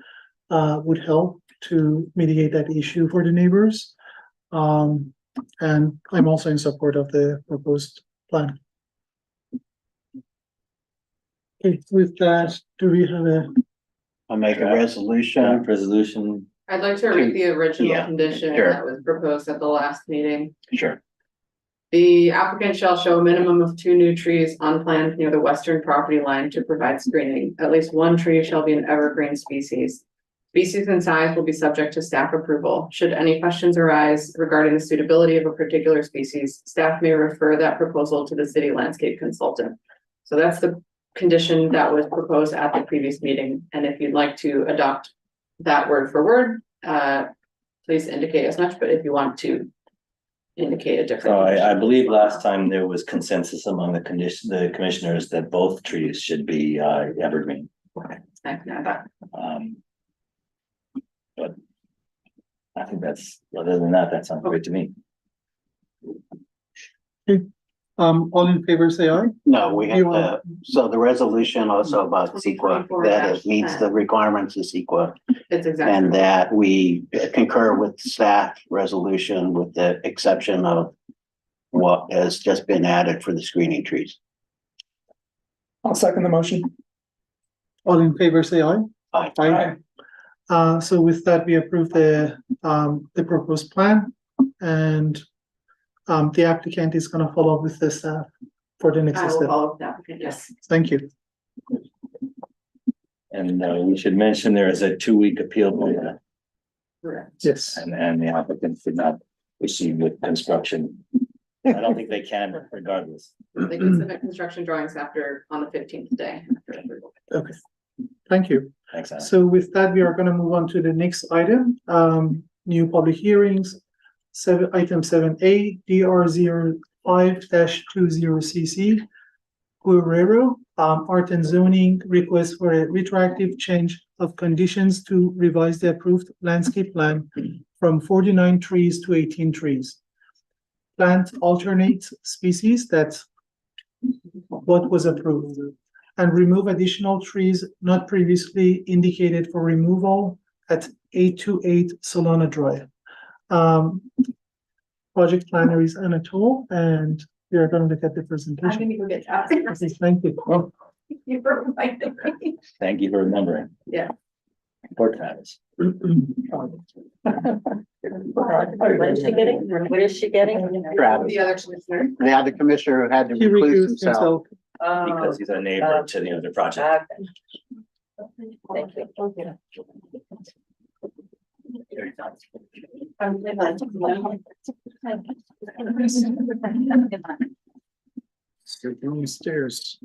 would help to mitigate that issue for the neighbors. And I'm also in support of the proposed plan. Okay, with that, do we have I'll make a resolution. Resolution. I'd like to read the original Yeah, condition sure. that was proposed at the last meeting. Sure. The applicant shall show a minimum of 2 new trees on plans near the western property line to provide screening. At least 1 tree shall be an evergreen species. Species and size will be subject to staff approval. Should any questions arise regarding the suitability of a particular species, staff may refer that proposal to the city landscape consultant. So that's the condition that was proposed at the previous meeting. And if you'd like to adopt that word for word, please indicate as much, but if you want to indicate a different. So I believe last time there was consensus among the commissioners that both trees should be evergreen. Okay, I can add that. But I think that's, other than that, that sounds great to me. All in favor, say aye. No, we have You to, want- so the resolution also about CEQA, that it meets the requirements of CEQA. It's exactly. And that we concur with staff resolution with the exception of what has just been added for the screening trees. I'll second the motion. All in favor, say aye. Aye. Aye. So with that, we approve the proposed plan and the applicant is gonna follow up with the staff for the next I will step. follow up the applicant, yes. Thank you. And we should mention there is a 2-week appeal period, Correct. Yes. and the applicant did not proceed with construction. I don't think they can regardless. They can submit construction drawings on the 15th day. Okay. Thank you. Thanks, Anna. So with that, we are gonna move on to the next item, new public hearings. Item 7A, DR 05-20CC. Guerrero, art and zoning request for a retroactive change of conditions to revise the approved landscape plan from 49 trees to 18 trees. Plant alternate species, that's what was approved, and remove additional trees not previously indicated for removal at 828 Solana Drive. Project planner is Anatole, and we are going to look at the I'm presentation. gonna go get that. Okay, thank you. Well, You were reminding me. thank you for remembering. Yeah. Poor Travis. What is she getting? What is she getting? Travis, The other commissioner. the other commissioner who had to He recuse recused himself. himself. Because he's a neighbor to the other project. Thank you. Still on the stairs.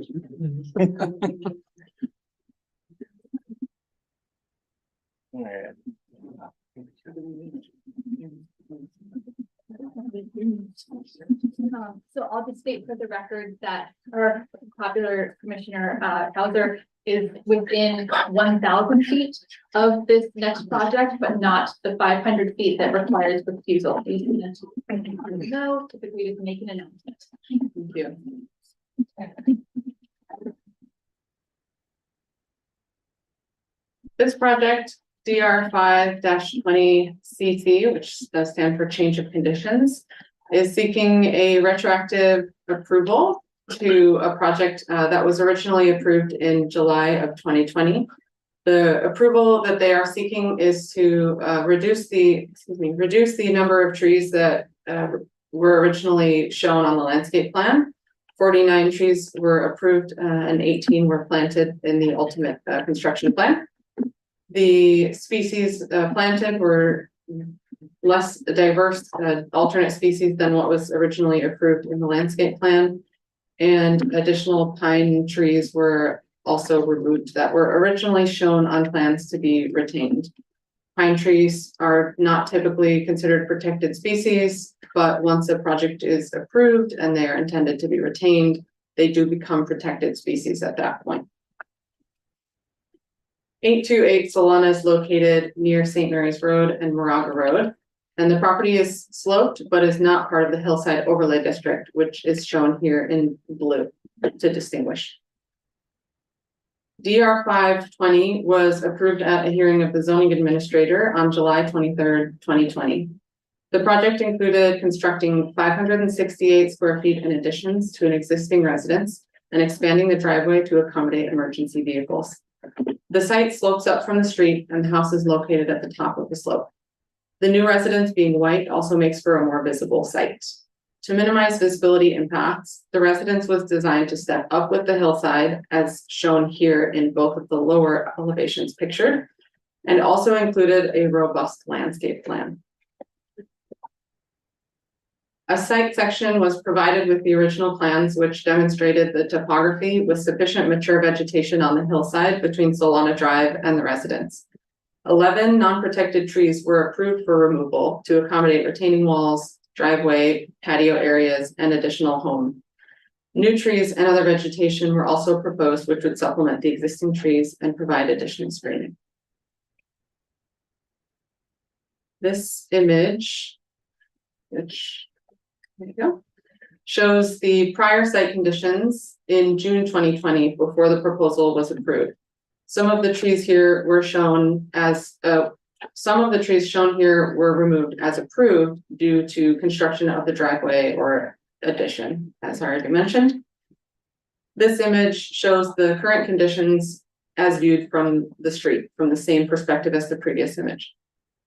So I'll just state for the record that our popular Commissioner Hauser is within 1,000 feet of this next project, but not the 500 feet that requires refusal. No, typically just make an announcement. Thank you. This project, DR 5-20CC, which does stand for change of conditions, is seeking a retroactive approval to a project that was originally approved in July of 2020. The approval that they are seeking is to reduce the number of trees that were originally shown on the landscape plan. 49 trees were approved and 18 were planted in the ultimate construction plan. The species planted were less diverse alternate species than what was originally approved in the landscape plan. And additional pine trees were also removed that were originally shown on plans to be retained. Pine trees are not typically considered protected species, but once a project is approved and they are intended to be retained, they do become protected species at that point. 828 Solana is located near St. Mary's Road and Moraga Road. And the property is sloped, but is not part of the Hillside Overlay District, which is shown here in blue to distinguish. DR 520 was approved at a hearing of the zoning administrator on July 23rd, 2020. The project included constructing 568 square feet in additions to an existing residence and expanding the driveway to accommodate emergency vehicles. The site slopes up from the street and the house is located at the top of the slope. The new residence being white also makes for a more visible site. To minimize visibility impacts, the residence was designed to step up with the hillside as shown here in both of the lower elevations pictured. and also included a robust landscape plan. A site section was provided with the original plans, which demonstrated the topography with sufficient mature vegetation on the hillside between Solana Drive and the residence. 11 non-protected trees were approved for removal to accommodate retaining walls, driveway, patio areas, and additional home. New trees and other vegetation were also proposed, which would supplement the existing trees and provide additional screening. This image, which, there you go, shows the prior site conditions in June 2020 before the proposal was approved. Some of the trees here were shown as, some of the trees shown here were removed as approved due to construction of the driveway or addition, as I already mentioned. This image shows the current conditions as viewed from the street, from the same perspective as the previous image.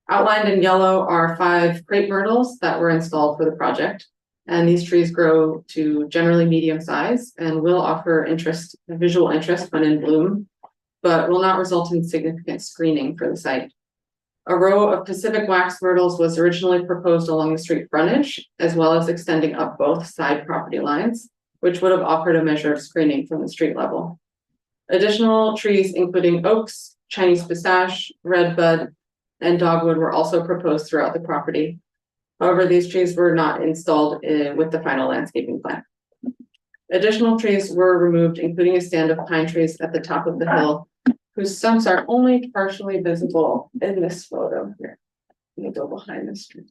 Outlined in yellow are 5 crepe myrtles that were installed for the project. And these trees grow to generally medium size and will offer visual interest when in bloom, but will not result in significant screening for the site. A row of Pacific wax myrtles was originally proposed along the street frontage, as well as extending up both side property lines, which would have offered a measure of screening from the street level. Additional trees, including oaks, Chinese pistache, redbud, and dogwood, were also proposed throughout the property. However, these trees were not installed with the final landscaping plan. Additional trees were removed, including a stand of pine trees at the top of the hill, whose stumps are only partially visible in this photo here. Let me go behind this tree.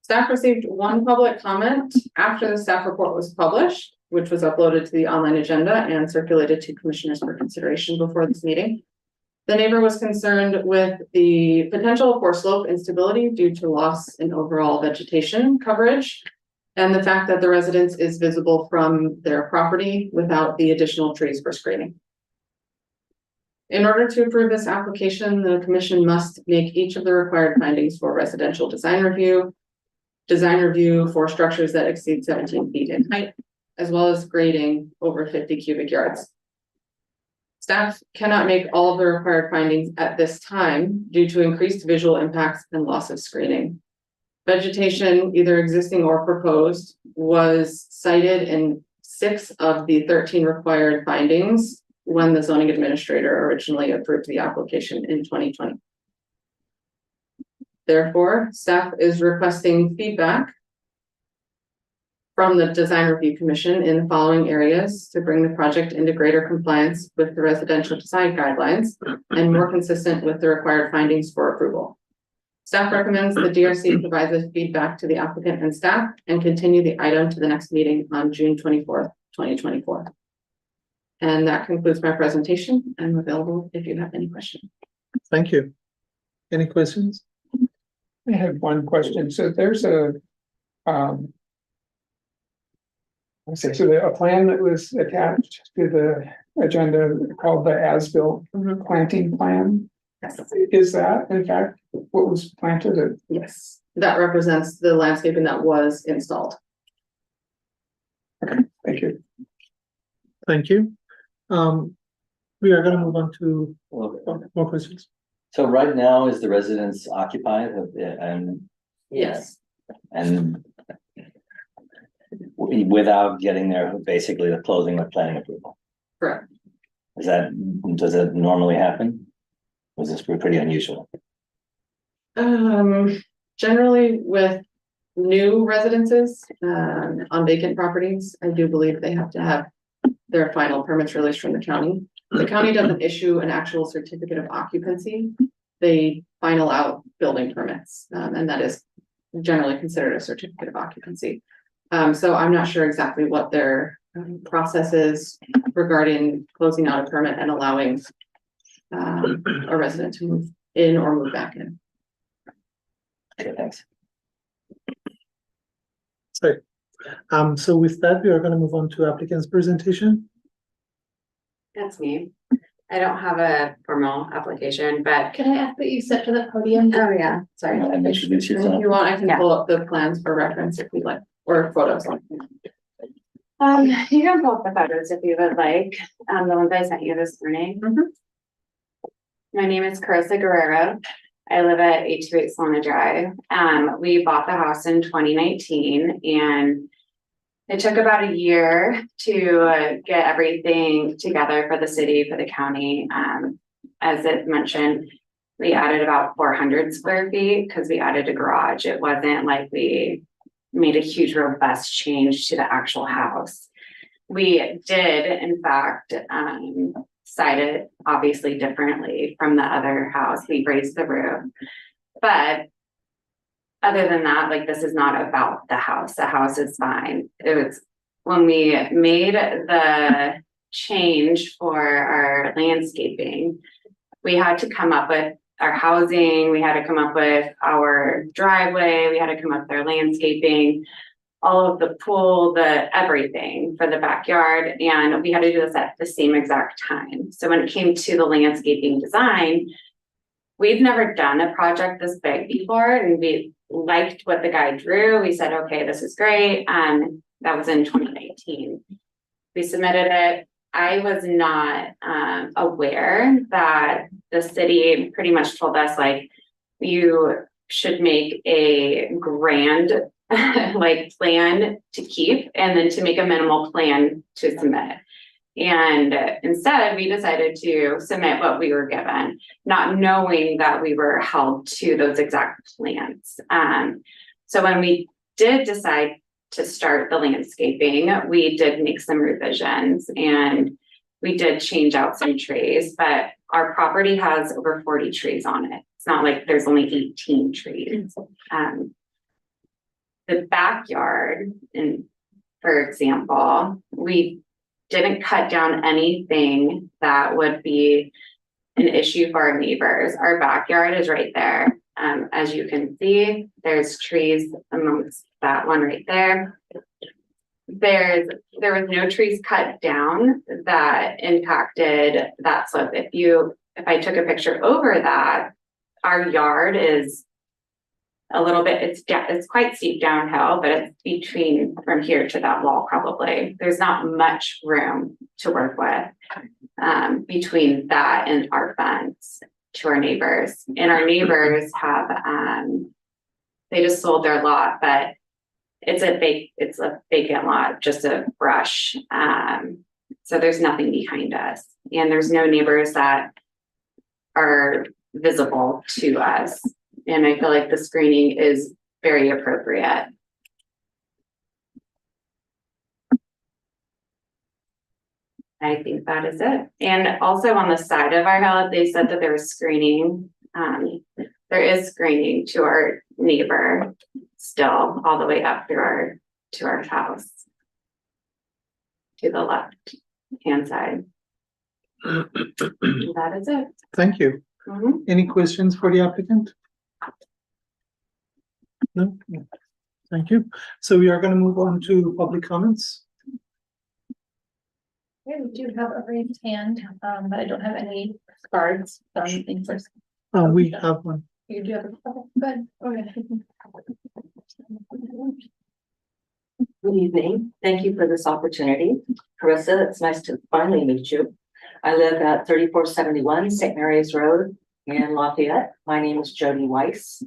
Staff received 1 public comment after the staff report was published, which was uploaded to the online agenda and circulated to commissioners for consideration before this meeting. The neighbor was concerned with the potential for slope instability due to loss in overall vegetation coverage and the fact that the residence is visible from their property without the additional trees for screening. In order to approve this application, the commission must make each of the required findings for residential design review for structures that exceed 17 feet in height, as well as grading over 50 cubic yards. Staff cannot make all of the required findings at this time due to increased visual impacts and loss of screening. Vegetation, either existing or proposed, was cited in 6 of the 13 required findings when the zoning administrator originally approved the application in 2020. Therefore, staff is requesting feedback from the Design Review Commission in the following areas to bring the project into greater compliance with the residential design guidelines and more consistent with the required findings for approval. Staff recommends the DRC provide this feedback to the applicant and staff and continue the item to the next meeting on June 24th, 2024. And that concludes my presentation. I'm available if you have any questions. Thank you. Any questions? I have one question. So there's a plan that was attached to the agenda called the as-built planting plan. Is that in fact what was planted? Yes, that represents the landscaping that was installed. Okay, thank you. Thank you. We are gonna move on to more questions. So right now is the residence occupied and? Yes. And without getting there, basically the closing of planning approval? Correct. Does that normally happen? Was this pretty unusual? Generally with new residences, on vacant properties, I do believe they have to have their final permits released from the county. The county doesn't issue an actual certificate of occupancy. They final out building permits, and that is generally considered a certificate of occupancy. So I'm not sure exactly what their process is regarding closing out a permit and allowing a resident to move in or move back in. Okay, thanks. Sorry. So with that, we are going to move on to applicant's presentation. That's me. I don't have a formal application, but Can I ask that you step to the podium? oh yeah, sorry. Introduce If yourself. you want, I can Yeah. pull up the plans for reference if you'd like, or photos. You can pull up the photos if you would like, the ones I sent you this morning. My name is Carissa Guerrero. I live at 828 Solana Drive. We bought the house in 2019 and it took about a year to get everything together for the city, for the county. As it mentioned, we added about 400 square feet because we added a garage. It wasn't like we made a huge robust change to the actual house. We did, in fact, site it obviously differently from the other house. We raised the roof. But other than that, like, this is not about the house. The house is fine. It was when we made the change for our landscaping, we had to come up with our housing, we had to come up with our driveway, we had to come up with our landscaping, all of the pool, the everything for the backyard. And we had to do this at the same exact time. So when it came to the landscaping design, we've never done a project this big before, and we liked what the guy drew. We said, okay, this is great. That was in 2019. We submitted it. I was not aware that the city pretty much told us, like, you should make a grand like plan to keep and then to make a minimal plan to submit. And instead, we decided to submit what we were given, not knowing that we were held to those exact plans. So when we did decide to start the landscaping, we did make some revisions and we did change out some trees, but our property has over 40 trees on it. It's not like there's only 18 trees. The backyard, and for example, we didn't cut down anything that would be an issue for our neighbors. Our backyard is right there. As you can see, there's trees amongst that one right there. There was no trees cut down that impacted that slope. If I took a picture over that, our yard is a little bit, it's quite steep downhill, but it's between from here to that wall probably. There's not much room to work with between that and our fence to our neighbors. And our neighbors have, they just sold their lot, but it's a vacant lot, just a brush. So there's nothing behind us, and there's no neighbors that are visible to us. And I feel like the screening is very appropriate. I think that is it. And also on the side of our house, they said that there was screening. There is screening to our neighbor still all the way up through to our house. To the left hand side. That is it. Thank you. Any questions for the applicant? No? Thank you. So we are going to move on to public comments. Okay, we do have a raised hand, but I don't have any cards. Things first. We have one. You do have good. Okay. Good evening. Thank you for this opportunity. Carissa, it's nice to finally meet you. I live at 3471 St. Mary's Road in Lafayette. My name is Jody Weiss,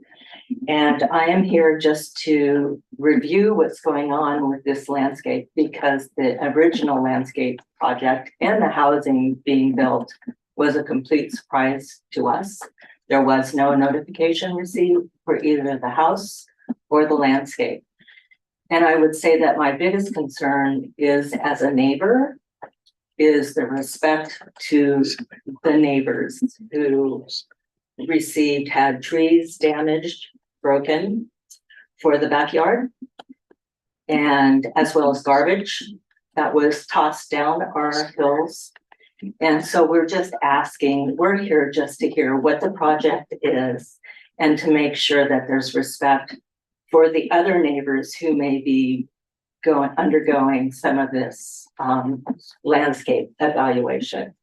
and I am here just to review what's going on with this landscape, because the original landscape project and the housing being built was a complete surprise to us. There was no notification received for either the house or the landscape. And I would say that my biggest concern is, as a neighbor, is the respect to the neighbors who had trees damaged, broken for the backyard, and as well as garbage that was tossed down our hills. And so we're here just to hear what the project is and to make sure that there's respect for the other neighbors who may be undergoing some of this landscape evaluation.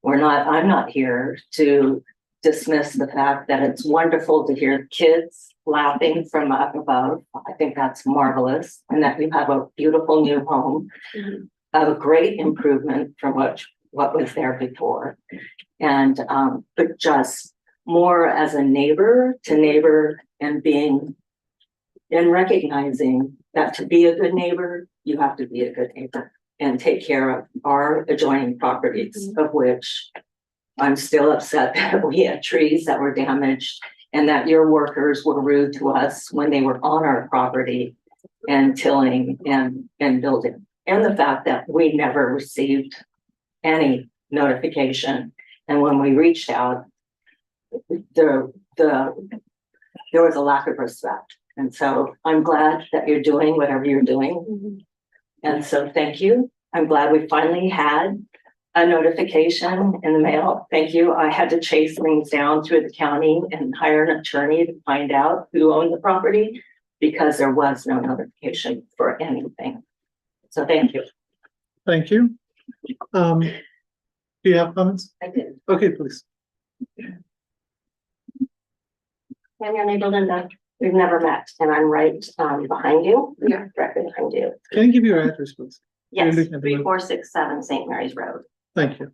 I'm not here to dismiss the fact that it's wonderful to hear kids laughing from up above. I think that's marvelous, and that we have a beautiful new home, a great improvement from what was there before. And but just more as a neighbor to neighbor, and recognizing that to be a good neighbor, you have to be a good neighbor and take care of our adjoining properties, of which I'm still upset that we had trees that were damaged and that your workers were rude to us when they were on our property and tilling and building. And the fact that we never received any notification. And when we reached out, there was a lack of respect. And so I'm glad that you're doing whatever you're doing. And so thank you. I'm glad we finally had a notification in the mail. Thank you. I had to chase things down through the county and hire an attorney to find out who owned the property, because there was no notification for anything. So thank you. Thank you. Do you have comments? I did. Okay, please. I'm your neighbor Linda. We've never met, and I'm right behind you. Yeah, directly behind you. Can you give your address, please? Yes, You're looking at the web. 3467 St. Mary's Road. Thank you.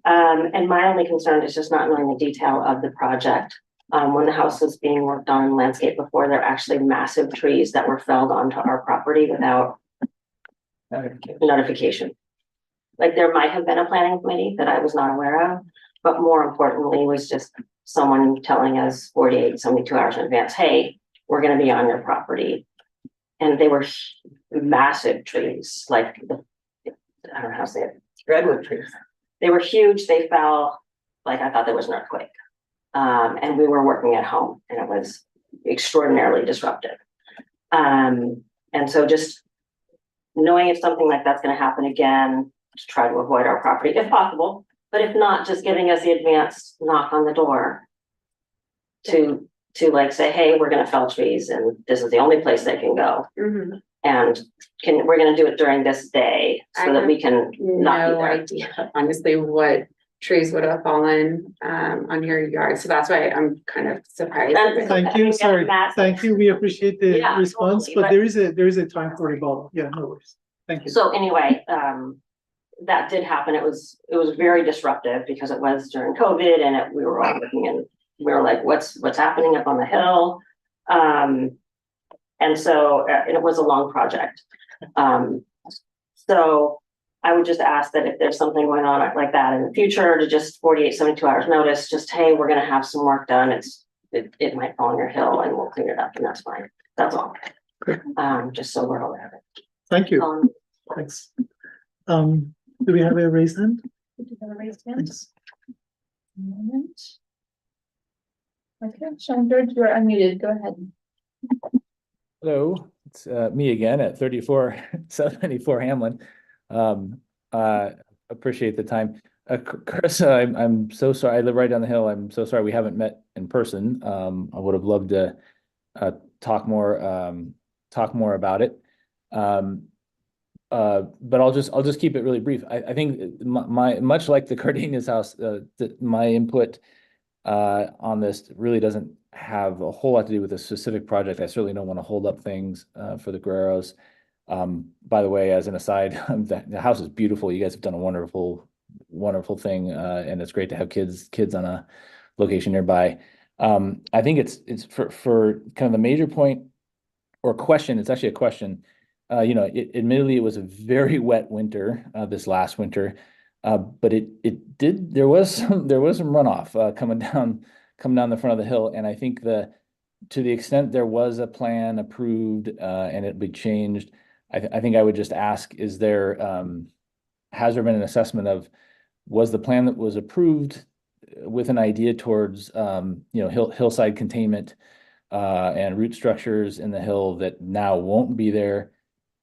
And my only concern is just not knowing the detail of the project. When the house was being worked on in landscape before, there are actually massive trees that were felled onto our property without notification. Like, there might have been a planning committee that I was not aware of, but more importantly was just someone telling us 48, 72 hours in advance, hey, we're going to be on your property. And they were massive trees, like I don't know how to say it, redwood trees. They were huge. They fell like I thought there was an earthquake. And we were working at home, and it was extraordinarily disruptive. And so just knowing if something like that's going to happen again, to try to avoid our property if possible, but if not, just giving us the advance knock on the door to like say, hey, we're going to fell trees and this is the only place they can go. And we're going to do it during this day so that we can not be No there. idea, honestly, what trees would have fallen on your yard. So that's why I'm kind of surprised. Thank you. Sorry. Thank you. We appreciate the Yeah, response, totally, but there is a time for rebuttal. Yeah, no worries. Thank you. So anyway, that did happen. It was very disruptive because it was during COVID, and we were all looking, and we were like, what's happening up on the hill? And so it was a long project. So I would just ask that if there's something going on like that in the future, to just 48, 72 hours notice, just, hey, we're going to have some work done. It might fall on your hill and we'll clean it up, and that's fine. That's all. Just so we're aware of it. Thank you. Thanks. Do we have a raised hand? Do you have a raised hand? Thanks. Moment. Okay, Sean George, you are unmuted. Go ahead. Hello, it's me again at 3474 Hamlin. Appreciate the time. Carissa, I'm so sorry. I live right down the hill. I'm so sorry we haven't met in person. I would have loved to talk more about it. But I'll just keep it really brief. I think my much like the Cardenas house, my input on this really doesn't have a whole lot to do with a specific project. I certainly don't want to hold up things for the Guerreros. By the way, as an aside, the house is beautiful. You guys have done a wonderful thing, and it's great to have kids on a location nearby. I think it's for kind of the major point or question. It's actually a question. Admittedly, it was a very wet winter this last winter, but there was some runoff coming down the front of the hill, and I think to the extent there was a plan approved and it be changed, I think I would just ask: has there been an assessment of, was the plan that was approved with an idea towards hillside containment and root structures in the hill that now won't be there?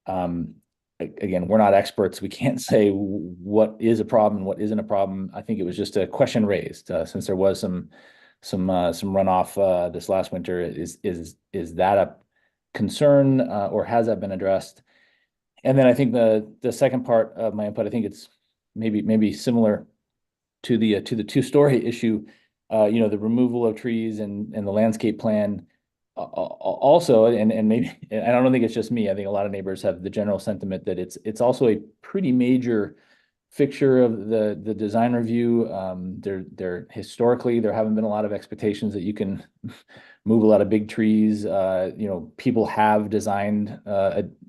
Again, we're not experts. We can't say what is a problem and what isn't a problem. I think it was just a question raised since there was some runoff this last winter. Is that a concern or has that been addressed? And then I think the second part of my input, I think it's maybe similar to the two-story issue. the removal of trees and the landscape plan. Also, and maybe, I don't think it's just me, I think a lot of neighbors have the general sentiment that it's also a pretty major fixture of the design review. Historically, there haven't been a lot of expectations that you can move a lot of big trees. People have designed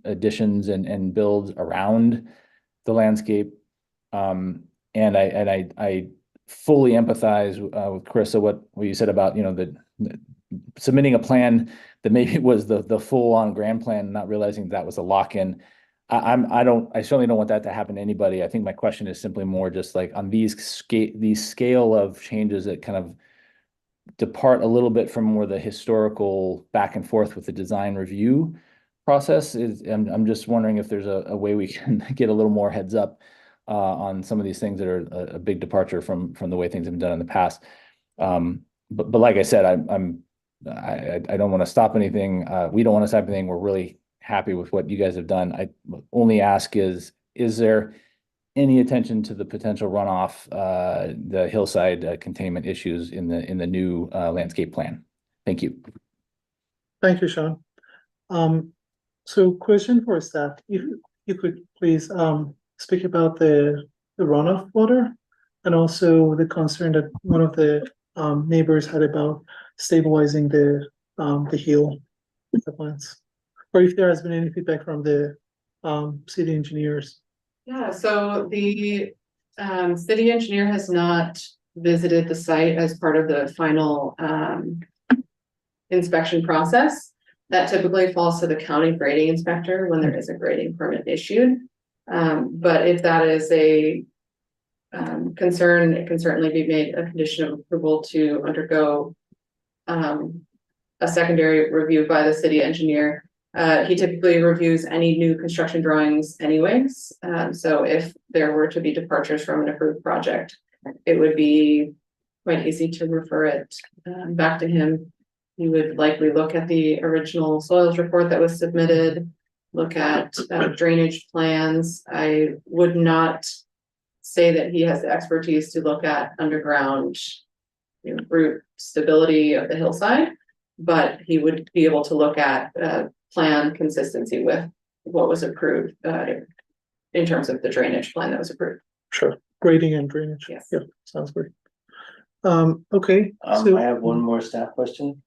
additions and builds around the landscape. And I fully empathize with Carissa, what you said about, the submitting a plan that maybe was the full on grand plan, not realizing that was a lock-in. I certainly don't want that to happen to anybody. I think my question is simply more just like on these scale of changes that kind of depart a little bit from more the historical back and forth with the design review process. I'm just wondering if there's a way we can get a little more heads up on some of these things that are a big departure from the way things have been done in the past. But like I said, I don't want to stop anything. We don't want to stop anything. We're really happy with what you guys have done. I only ask is there any attention to the potential runoff, the hillside containment issues in the new landscape plan? Thank you. Thank you, Sean. So question for staff, if you could please speak about the runoff water and also the concern that one of the neighbors had about stabilizing the hill with the plants, or if there has been any feedback from the city engineers. Yeah, so the city engineer has not visited the site as part of the final inspection process. That typically falls to the county grading inspector when there is a grading permit issued. But if that is a concern, it can certainly be made a condition of approval to undergo a secondary review by the city engineer. He typically reviews any new construction drawings anyways. So if there were to be departures from an approved project, it would be quite easy to refer it back to him. He would likely look at the original soils report that was submitted, look at drainage plans. I would not say that he has the expertise to look at underground root stability of the hillside, but he would be able to look at plan consistency with what was approved in terms of the drainage plan that was approved. Sure, grading and drainage. Yes. Yeah, sounds great. Okay. I have one more staff question.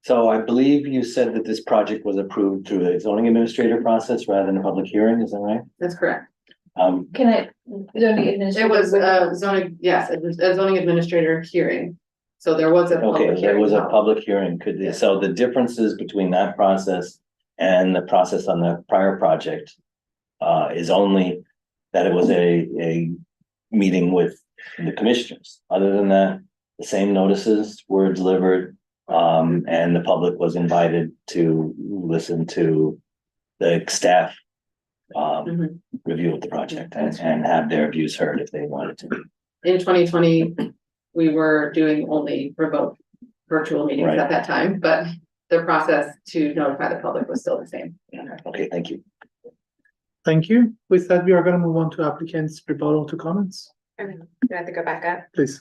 So I believe you said that this project was approved through the zoning administrator process rather than a public hearing, is that right? That's correct. Can I, zoning administrator? It was zoning, yes, it was a zoning administrator hearing. So there was a public Okay, there hearing. was a public hearing. So the differences between that process and the process on the prior project is only that it was a meeting with the commissioners. Other than that, the same notices were delivered, and the public was invited to listen to the staff review of the project and have their views heard if they wanted to. In 2020, we were doing only remote virtual meetings at that time, but the process to notify the public was still the same. Okay, thank you. Thank you. With that, we are going to move on to applicants' rebuttal to comments. Do I have to go back up? Please.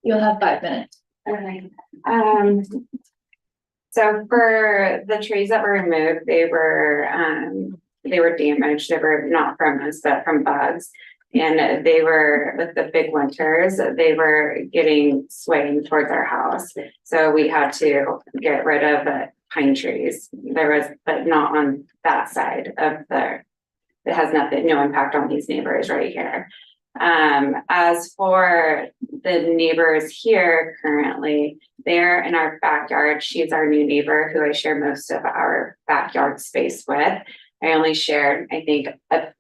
You'll have 5 minutes. Okay. So for the trees that were removed, they were damaged. They were not from us, but from bugs. And they were, with the big winters, they were getting swaying towards our house. So we had to get rid of the pine trees. There was, but not on that side of it has no impact on these neighbors right here. As for the neighbors here currently, they're in our backyard. She's our new neighbor who I share most of our backyard space with. I only shared, I think, a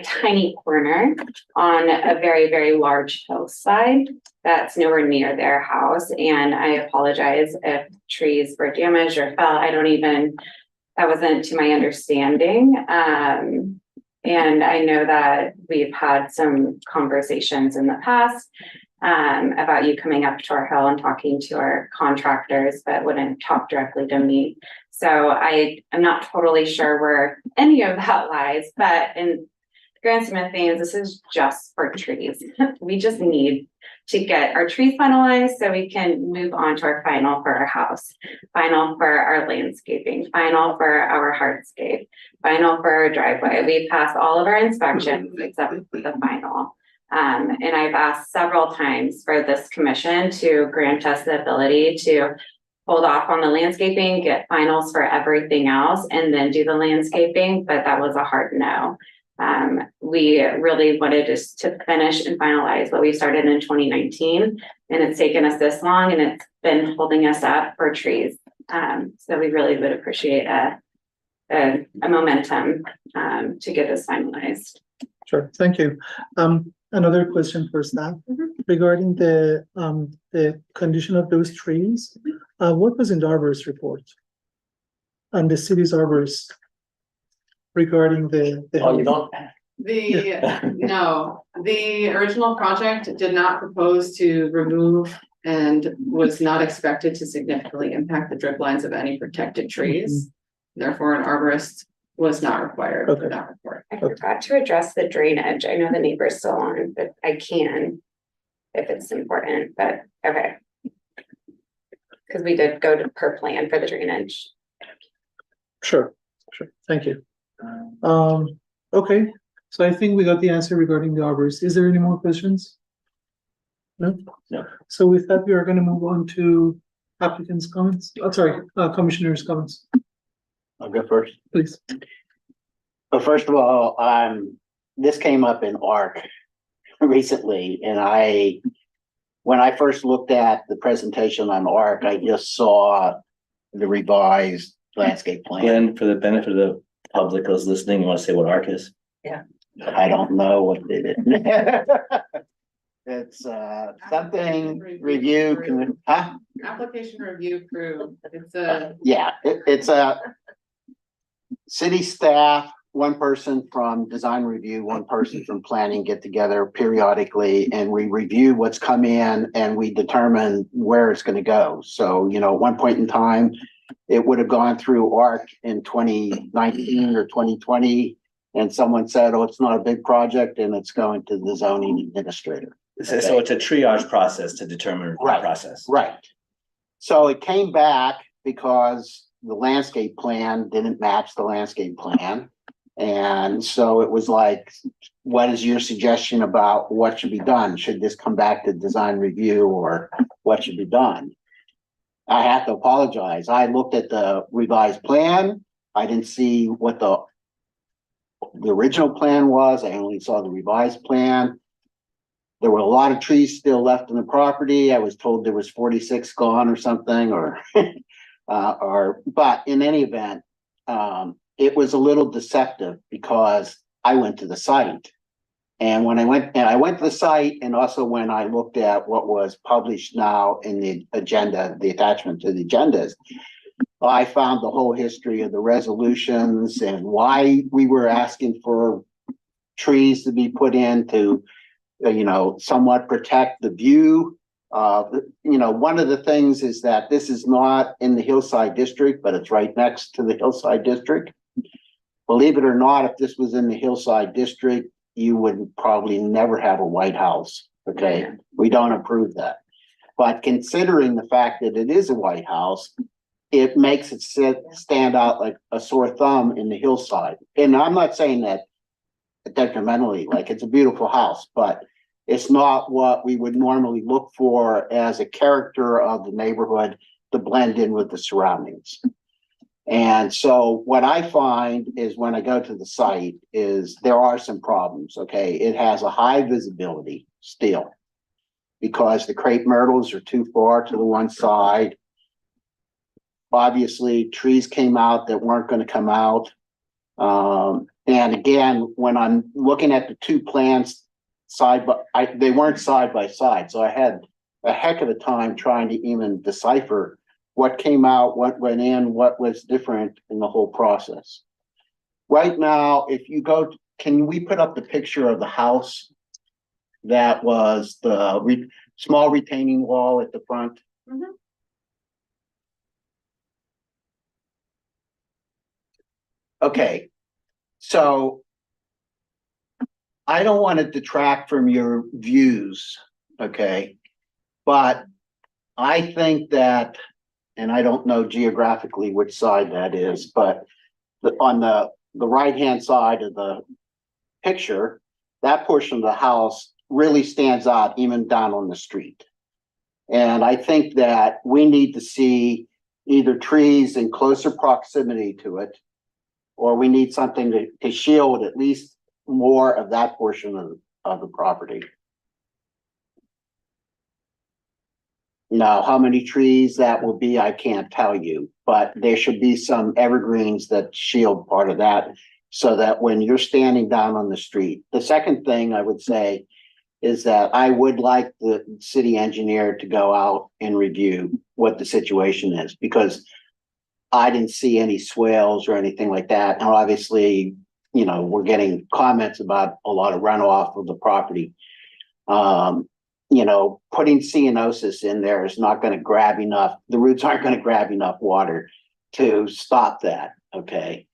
tiny corner on a very, very large hillside that's nowhere near their house. And I apologize if trees were damaged or fell. That wasn't to my understanding. And I know that we've had some conversations in the past about you coming up to our hill and talking to our contractors, but wouldn't talk directly to me. So I'm not totally sure where any of that lies, but Grand Smith Fains, this is just for trees. We just need to get our trees finalized so we can move on to our final for our house, final for our landscaping, final for our hardscape, final for our driveway. We passed all of our inspections except for the final. And I've asked several times for this commission to grant us the ability to hold off on the landscaping, get finals for everything else, and then do the landscaping, but that was a hard no. We really wanted just to finish and finalize what we started in 2019, and it's taken us this long, and it's been holding us up for trees. So we really would appreciate a momentum to get this finalized. Sure, thank you. Another question for staff regarding the condition of those trees. What was in the arborist report? And the city's arborist regarding the. Oh, you don't? No, the original project did not propose to remove and was not expected to significantly impact the drip lines of any protected trees. Therefore, an arborist was not required for that report. I forgot to address the drainage. I know the neighbor's still on, but I can if it's important, but okay. Because we did go to per plan for the drainage. Sure, thank you. Okay, so I think we got the answer regarding the arborist. Is there any more questions? No? No. So with that, we are gonna move on to applicants' comments. Oh, sorry, commissioners' comments, I'll go first. please. But first of all, this came up in ARC recently, and when I first looked at the presentation on ARC, I just saw the revised landscape plan. Glenn, for the benefit of the public who's listening, you want to say what ARC is? I don't know what it is. It's something review, Application review crew. It's it's a city staff, one person from design review, one person from planning get together periodically, and we review what's come in and we determine where it's gonna go. So, at one point in time, it would have gone through ARC in 2019 or 2020, and someone said, oh, it's not a big project, and it's going to the zoning administrator. So it's a triage process to determine the process. Right. So it came back because the landscape plan didn't match the landscape plan. And so it was like, what is your suggestion about what should be done? Should this come back to design review, or what should be done? I have to apologize. I looked at the revised plan. I didn't see what the original plan was. I only saw the revised plan. There were a lot of trees still left in the property. I was told there was 46 gone or something, but in any event, it was a little deceptive because I went to the site. And when I went to the site, and also when I looked at what was published now in the agenda, the attachment to the agendas, I found the whole history of the resolutions and why we were asking for trees to be put in to, somewhat protect the view. One of the things is that this is not in the Hillside District, but it's right next to the Hillside District. Believe it or not, if this was in the Hillside District, you would probably never have a White House. Okay, we don't approve that. But considering the fact that it is a White House, it makes it stand out like a sore thumb in the hillside. And I'm not saying that detrimentally, like it's a beautiful house, but it's not what we would normally look for as a character of the neighborhood to blend in with the surroundings. And so what I find is when I go to the site is there are some problems, okay? It has a high visibility still because the crepe myrtles are too far to the one side. Obviously, trees came out that weren't going to come out. And again, when I'm looking at the two plans they weren't side by side. So I had a heck of a time trying to even decipher what came out, what went in, what was different in the whole process. Right now, if you go, can we put up the picture of the house that was the small retaining wall at the front? Mhm. Okay, so I don't want to detract from your views, okay? But I think that, and I don't know geographically which side that is, but on the right-hand side of the picture, that portion of the house really stands out even down on the street. And I think that we need to see either trees in closer proximity to it, or we need something to shield at least more of that portion of the property. Now, how many trees that will be, I can't tell you, but there should be some evergreens that shield part of that so that when you're standing down on the street. The second thing I would say is that I would like the city engineer to go out and review what the situation is, because I didn't see any swales or anything like that. And obviously, you know, we're getting comments about a lot of runoff of the property. You know, putting ceanosis in there is not going to grab enough, the roots aren't going to grab enough water to stop that, okay?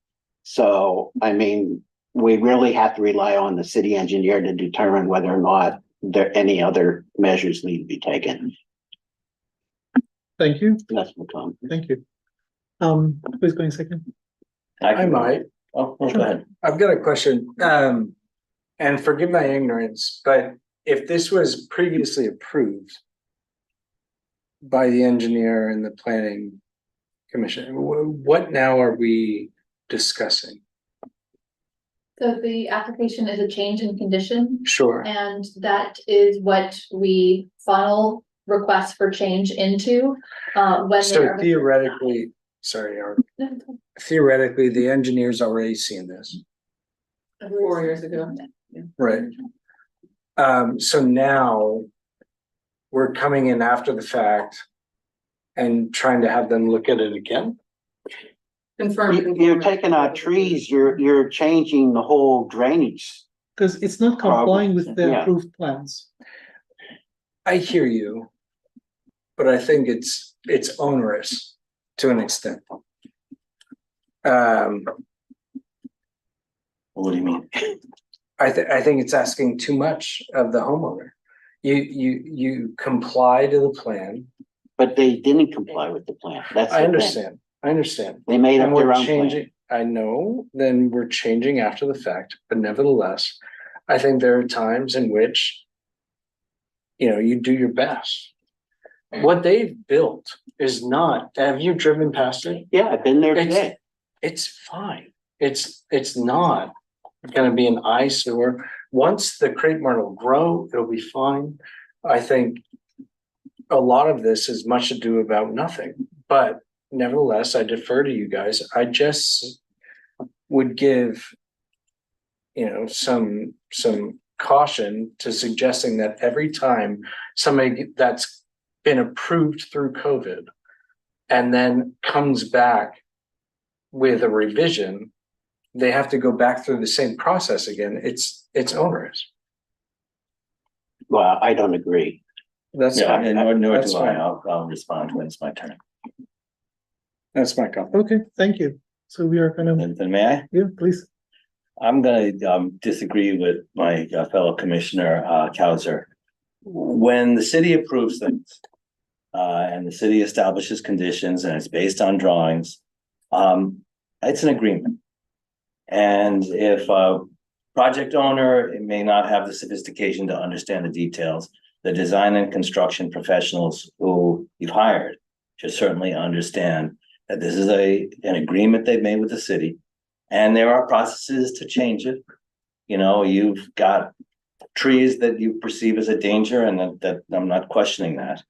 So, I mean, we really have to rely on the city engineer to determine whether or not there any other measures need to be taken. Thank you. That's my comment. Thank you. Who's going second? I might. Oh, go ahead. I've got a question. And forgive my ignorance, but if this was previously approved by the engineer and the planning commission, what now are we discussing? So the application is a change in condition. Sure. And that is what we funnel requests for change into, when So they're. theoretically, sorry, Art, theoretically, the engineer's already seen this, 4 years ago. right? So now we're coming in after the fact and trying to have them look at it again? You're taking out trees, you're changing the whole drainage. Because it's not complying with the Yeah. approved plans. I hear you, but I think it's onerous to an extent. What do you mean? I think it's asking too much of the homeowner. You comply to the plan. But they didn't comply with the plan. That's the I thing. understand. I understand. They made And up their we're own plan. changing, I know, then we're changing after the fact, but nevertheless, I think there are times in which, you know, you do your best. What they've built is not, have you driven past it? Yeah, I've been there today. It's fine. It's not gonna be an eyesore. Once the crepe myrtle will grow, it'll be fine. I think a lot of this is much ado about nothing, but nevertheless, I defer to you guys. I just would give, you know, some caution to suggesting that every time somebody that's been approved through COVID and then comes back with a revision, they have to go back through the same process again. It's onerous. Well, I don't agree. That's Yeah, fine. and nor That's do I. fine. I'll respond when it's my turn. That's my comment. Okay, thank you. So we are kind of, Then may I? yeah, please. I'm gonna disagree with my fellow commissioner, Cowser. When the city approves things, and the city establishes conditions and it's based on drawings, it's an agreement. And if a project owner, it may not have the sophistication to understand the details, the design and construction professionals who you've hired should certainly understand that this is an agreement they've made with the city. And there are processes to change it. You know, you've got trees that you perceive as a danger, and that I'm not questioning that.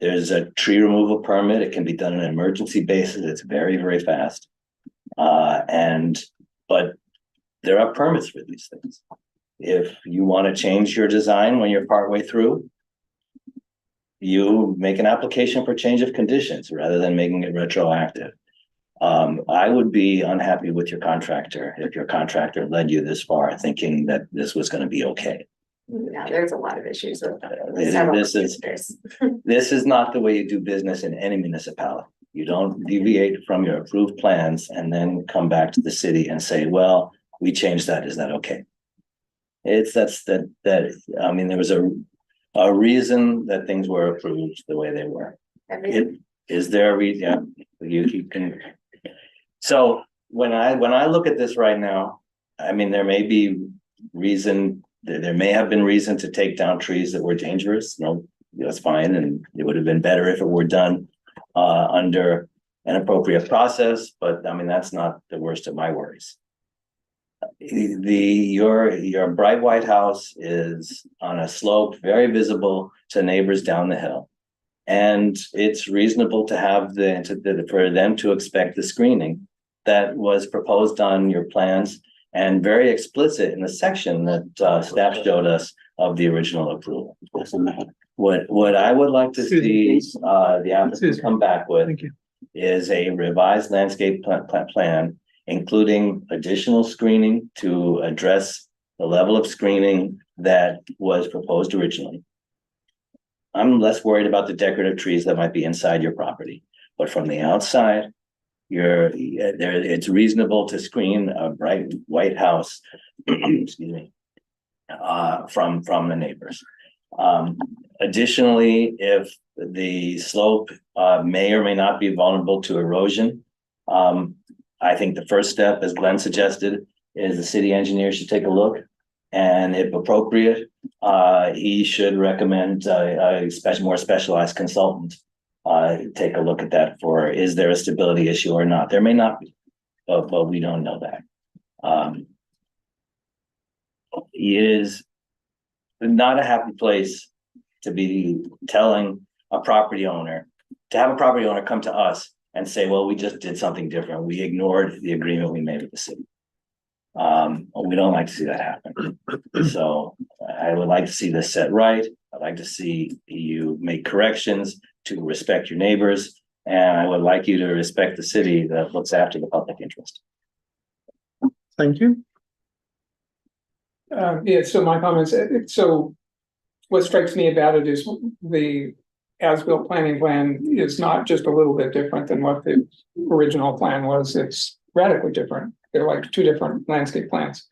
There's a tree removal permit. It can be done on an emergency basis. It's very, very fast. But there are permits for these things. If you want to change your design when you're partway through, you make an application for change of conditions rather than making it retroactive. I would be unhappy with your contractor if your contractor led you this far thinking that this was going to be okay. Yeah, there's a lot of issues with This is not the way you do business in any municipality. You don't deviate from your approved plans and then come back to the city and say, well, we changed that. Is that okay? I mean, there was a reason that things were approved the way they were. Is there a reason? You can. So when I look at this right now, I mean, there may be reason, there may have been reason to take down trees that were dangerous. No, that's fine, and it would have been better if it were done under an appropriate process. But I mean, that's not the worst of my worries. Your bright white house is on a slope, very visible to neighbors down the hill. And it's reasonable to have for them to expect the screening that was proposed on your plans and very explicit in the section that staff showed us of the original approval. What I would like to see the applicant come back with is a revised landscape plan, including additional screening to address the level of screening that was proposed originally. I'm less worried about the decorative trees that might be inside your property, but from the outside, it's reasonable to screen a bright white house, excuse me, from the neighbors. Additionally, if the slope may or may not be vulnerable to erosion, I think the first step, as Glenn suggested, is the city engineer should take a look. And if appropriate, he should recommend a more specialized consultant take a look at that for, is there a stability issue or not? There may not be, but we don't know that. It is not a happy place to be telling a property owner, to have a property owner come to us and say, well, we just did something different. We ignored the agreement we made with the city. We don't like to see that happen. So I would like to see this set right. I'd like to see you make corrections to respect your neighbors. And I would like you to respect the city that looks after the public interest. Thank you. Yeah, so my comments, so what strikes me about it is the as-built planning plan is not just a little bit different than what the original plan was. It's radically different. They're like two different landscape plans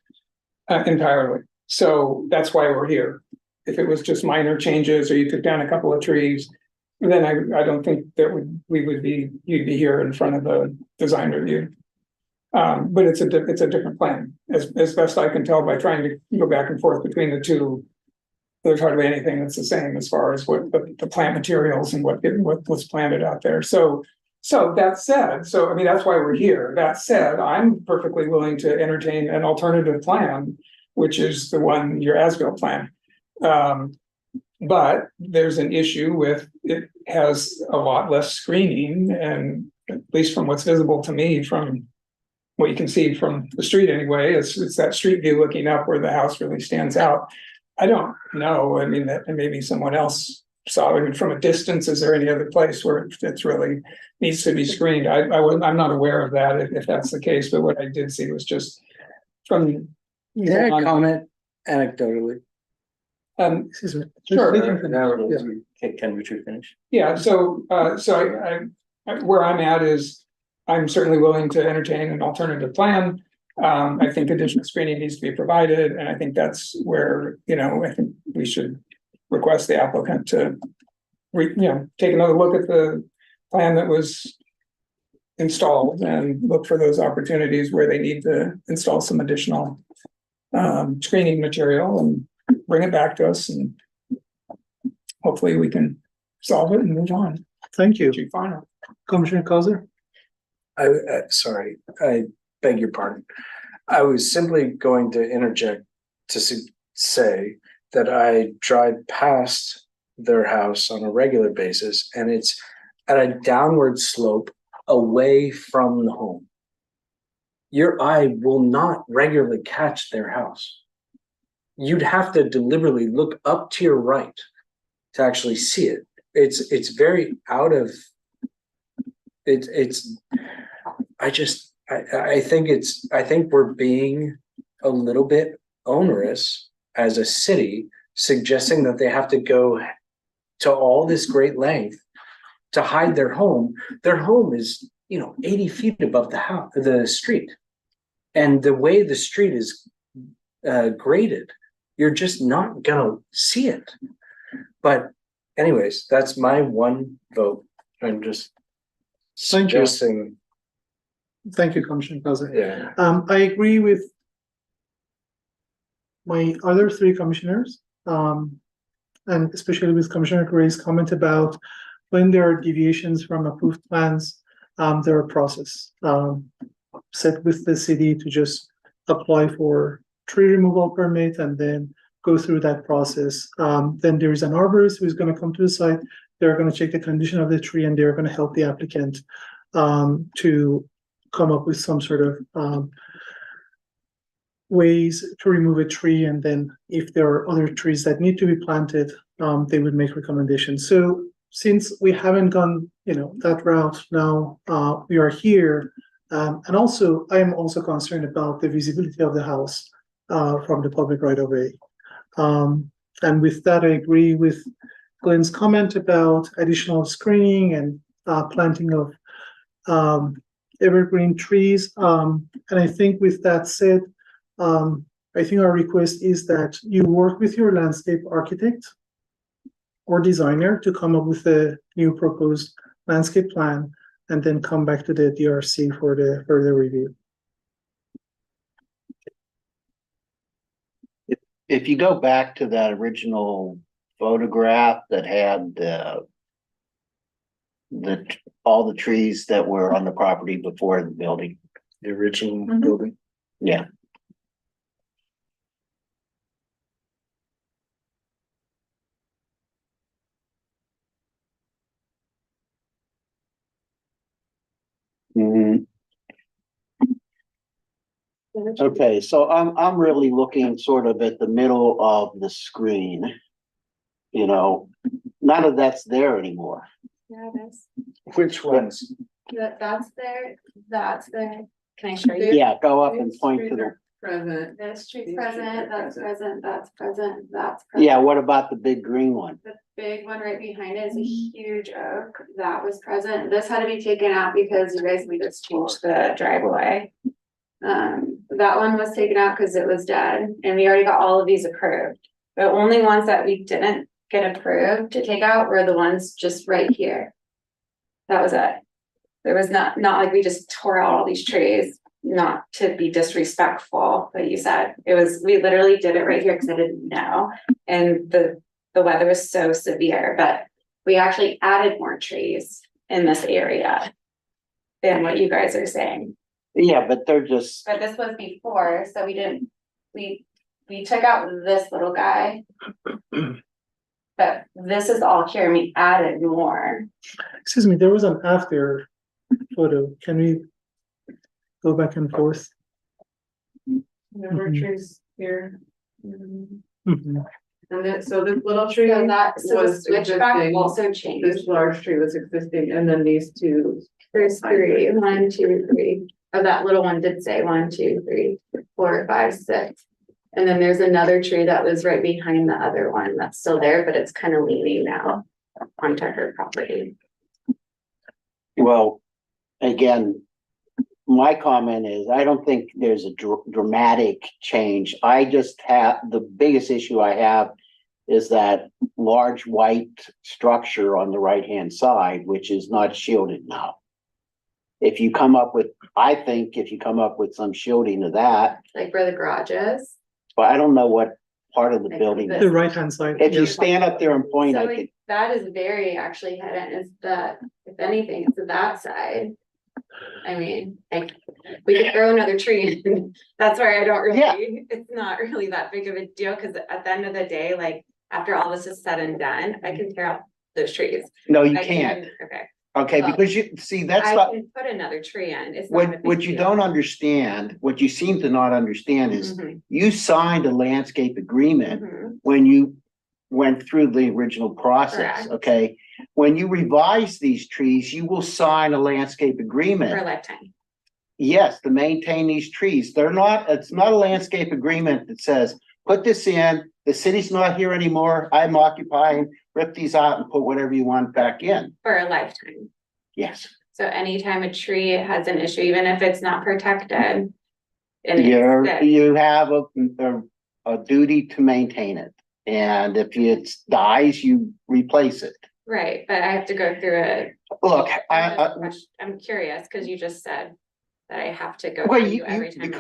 entirely. So that's why we're here. If it was just minor changes or you took down a couple of trees, then I don't think that you'd be here in front of the design review. But it's a different plan. As best I can tell by trying to go back and forth between the two, there's hardly anything that's the same as far as what the plant materials and what was planted out there. So that said, I mean, that's why we're here. That said, I'm perfectly willing to entertain an alternative plan, which is the one, your as-built plan. But there's an issue with it has a lot less screening, and at least from what's visible to me from what you can see from the street anyway, it's that street view looking up where the house really stands out. I don't know. I mean, that maybe someone else saw it from a distance. Is there any other place where it's really needs to be screened? I'm not aware of that if that's the case, but what I did see was just from. Can I comment anecdotally? Sure. Can Richard finish? Yeah, so I where I'm at is I'm certainly willing to entertain an alternative plan. I think additional screening needs to be provided, and I think that's where, I think we should request the applicant to take another look at the plan that was installed and look for those opportunities where they need to install some additional screening material and bring it back to us, and hopefully we can solve it and move on. Thank you. Final. Commissioner Causer. Sorry, I beg your pardon. I was simply going to interject to say that I drive past their house on a regular basis, and it's at a downward slope away from the home. Your eye will not regularly catch their house. You'd have to deliberately look up to your right to actually see it. It's very out of it. I think we're being a little bit onerous as a city, suggesting that they have to go to all this great length to hide their home. Their home is, 80 feet above the street. And the way the street is graded, you're just not gonna see it. But anyways, that's my one vote. I'm just Thank you. suggesting, Thank you, Commissioner Causa. yeah. I agree with my other three commissioners, and especially with Commissioner Gray's comment about when there are deviations from approved plans, there are process, set with the city to just apply for tree removal permit and then go through that process. Then there is an arborist who's gonna come to the site. They're gonna check the condition of the tree and they're gonna help the applicant to come up with some sort of ways to remove a tree. And then if there are other trees that need to be planted, they would make recommendations. So since we haven't gone, that route now, we are here. And also, I am also concerned about the visibility of the house from the public right of way. And with that, I agree with Glenn's comment about additional screening and planting of evergreen trees. And I think with that said, I think our request is that you work with your landscape architect or designer to come up with a new proposed landscape plan and then come back to the DRC for the further review. If you go back to that original photograph that had all the trees that were on the property before the building. The original building. Yeah. Okay, so I'm really looking sort of at the middle of the screen. None of that's there anymore. Yeah, it is. Which ones? That's there, that's there. Can I show you? Yeah, go up and point to the, Present. This tree's present, that's present, that's present, that's present. yeah, what about the big green one? The big one right behind it is a huge oak that was present. This had to be taken out because you guys, we just changed the driveway. That one was taken out because it was dead and we already got all of these approved. The only ones that we didn't get approved to take out were the ones just right here. That was it. There was not like we just tore out all these trees, not to be disrespectful, but you said it was, we literally did it right here because I didn't know. And the weather was so severe, but we actually added more trees in this area than what you guys are saying. Yeah, but they're just, But this was before, so we took out this little guy. But this is all here and we added more. Excuse me, there was an after photo. Can we go back and forth? There were Mhm. trees here. Mhm. And then, so this little tree So the was switchback existing. also changed. This large tree was existing, and then these two. There's three, 1, 2, 3. Oh, that little one did say 1, 2, 3, 4, 5, 6. And then there's another tree that was right behind the other one that's still there, but it's kind of leaning now onto her property. well, again, my comment is, I don't think there's a dramatic change. I just have, the biggest issue I have is that large white structure on the right-hand side, which is not shielded now. If you come up with, I think if you come up with some shielding of that, Like where the garage is. but I don't know what part of the Like building. this. The right-hand side. If you yeah. stand up there and point, So I like, could, that is very actually hidden, is that, if anything, it's that side. I mean, like, we could throw another tree in, that's where I don't really, Yeah. it's not really that big of a deal, cause at the end of the day, like, after all this is said and done, I can tear out those trees. no, you I can't. Okay, Okay, well, because you, see, that's I not, can put another tree in, it's not a what big you deal. don't understand, what you seem to not understand is Mhm, you signed a landscape agreement mhm. when you went through the original process, Correct. okay? When you revise these trees, you will sign a landscape For a agreement. lifetime. Yes, to maintain these trees. They're not, it's not a landscape agreement that says, put this in, the city's not here anymore, I'm occupying, rip these out and put whatever you want back in. For a lifetime. Yes. So anytime a tree has an issue, even if it's not protected. And You it's sick, you have a a duty to maintain it. And if it dies, you replace it. Right, but I have to go through a. Look, I'm curious, because you just said that I have to go well, through you every time.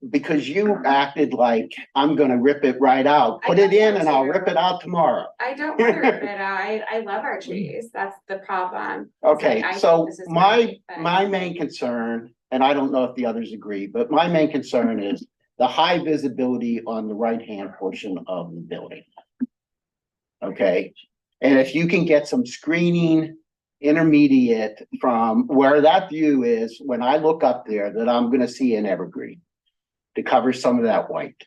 because you acted like I'm gonna rip it right out, put it in and I'll rip it out tomorrow. I don't want to rip it out. I love our trees. That's the problem. Okay, I think so this is my perfect. main concern, and I don't know if the others agree, but my main concern is the high visibility on the right-hand portion of the building. Okay, and if you can get some screening intermediate from where that view is, when I look up there, that I'm gonna see an evergreen to cover some of that white.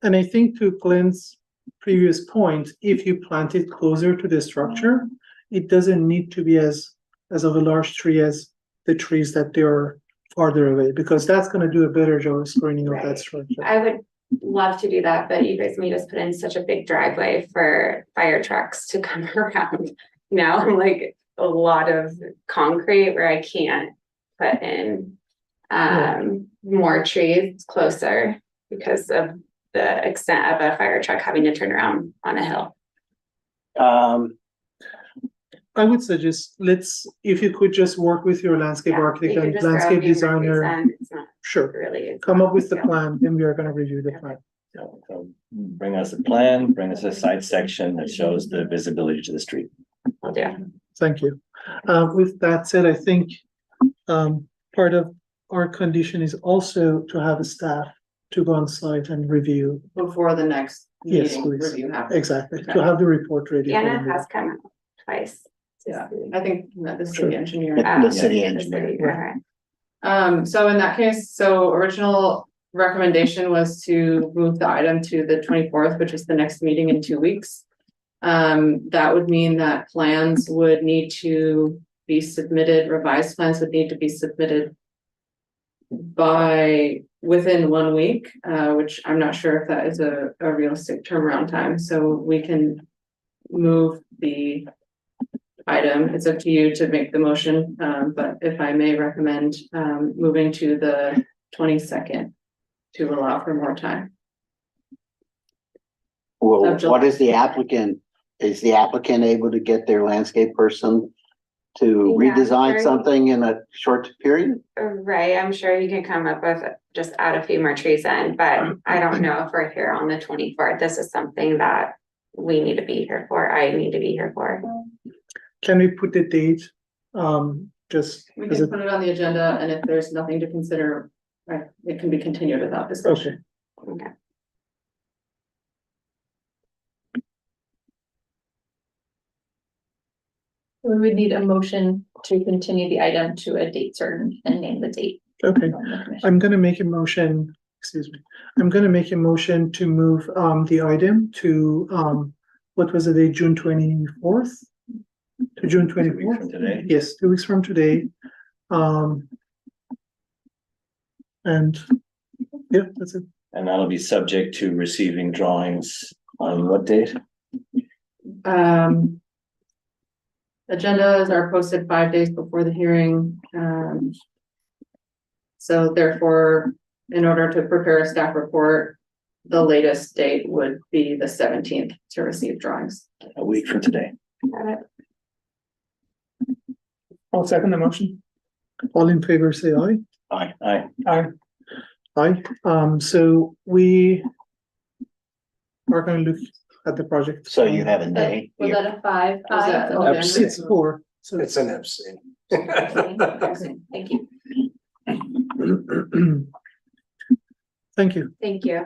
And I think to Glenn's previous point, if you plant it closer to the structure, it doesn't need to be as of a large tree as the trees that they are farther away, because that's gonna do a better job of screening of that structure. I would love to do that, but you guys made us put in such a big driveway for fire trucks to come around. Now I'm like a lot of concrete where I can't put in more trees closer because of the extent of a fire truck having to turn around on a hill. I would suggest, if you could just work with your landscape Yeah, architect you could and just throw landscape me designer, represent. It's not sure, really. come up with the plan, then we are gonna review the plan. So bring us a plan, bring us a site section that shows the visibility to the street. I'll do. Thank you. With that said, I think part of our condition is also to have a staff to go on site and review. Before the next Yes, meeting please. review happens. Exactly, to have the report ready. for the Anna meeting. has come out twice. Yeah, I think that the Sure. city engineer. The city The engineer. city, alright. So in that case, original recommendation was to move the item to the 24th, which is the next meeting in 2 weeks. That would mean that plans would need to be submitted, revised plans would need to be submitted within 1 week, which I'm not sure if that is a realistic turnaround time, so we can move the item. It's up to you to make the motion, but if I may recommend, moving to the 22nd to allow for more time. Well, Of July. what is the applicant able to get their landscape person to Yeah, redesign very- something in a short period? Right, I'm sure you can come up with, just add a few more trees in, but I don't know if we're here on the 24th. This is something that we need to be here for. I need to be here for. Can we put the date, just, We as can a, put it on the agenda, and if there's nothing to consider, it can be continued without discussion. Okay. We would need a motion to continue the item to a date certain and name the date. okay, from the commission. I'm gonna make a motion, excuse me. I'm gonna make a motion to move, the item to, what was the date, June 24th? To June 2 weeks 24th? from today. Yes, 2 weeks from today. And, yeah, that's it. And that'll be subject to receiving drawings on what date? Agendas are posted 5 days before the hearing, so therefore, in order to prepare a staff report, the latest date would be the 17th to receive drawings. A week from today. Got it. I'll second the motion. All in favor, say aye. Aye. Aye. So we are gonna look at the project. So you have a day. Was that a 5? Was that- Aye. oh, It's 4, so. It's an abstain. Thank you. Thank you. Thank you.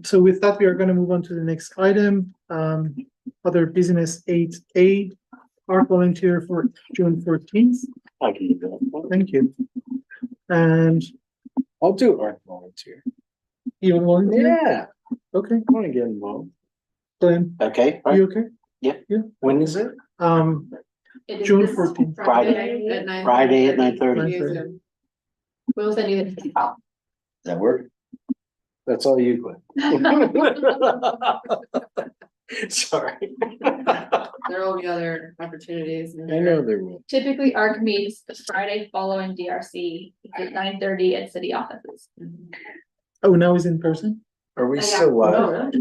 So with that, we are gonna move on to the next item. Other business 8A, art volunteer for June 14th. I can do that. Thank you. And I'll do art volunteer. you volunteer? Yeah, Okay, I wanna get involved. Glenn, Okay, you okay? When is it? It is June this 14th. Friday. At 9:30. Friday at 9:30. 9:30. We'll send you the. Does that work? That's all you, Glenn. Sorry. There will be other opportunities. I know there will. Typically, ARC meets the Friday following DRC at 9:30 at city offices. Oh, now is in person? Are we Yeah. still live?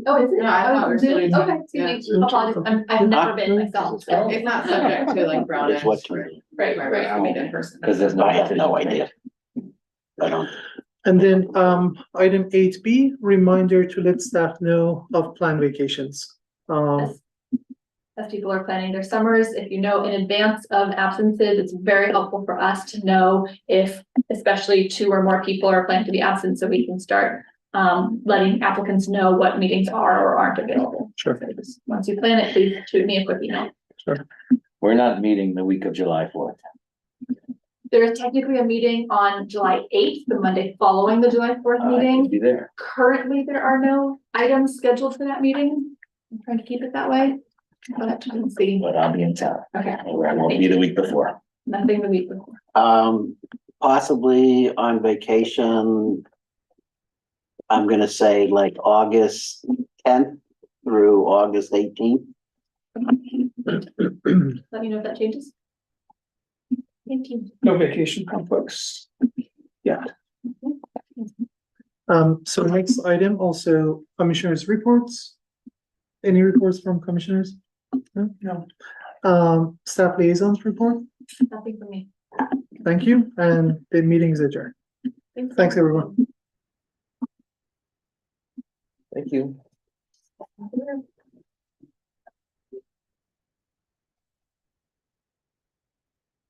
Oh, is it? No, I thought we were still in- Okay, excuse me, apologies, I've never been myself, so. It's not subject to like brown It's what eggs. to- Right, right. I mean, in person. Because there's no. I have no idea. I don't. And then, item 8B, reminder to let staff know of planned vacations. As people are planning their summers, if you know in advance of absences, it's very helpful for us to know if, especially 2 or more people are planned to be absent, so we can start letting applicants know what meetings are or aren't available. Sure. So just once you plan it, please shoot me a quick email. We're not meeting the week of July 4th. There is technically a meeting on July 8th, the Monday following the July 4th I meeting. can be there. Currently, there are no items scheduled for that meeting. I'm trying to keep it that way. But let's see. But I'll be in town. Okay, I won't be the week before. nothing the week before. Possibly on vacation. I'm gonna say like August 10th through August 18th. Let me know if that changes. Thank you. No vacation conflicts. So next item, also commissioners' reports. Any reports from commissioners? No. Staff liaisons report, Nothing for me. thank you, and the meeting is adjourned. Thanks, everyone. Thank you.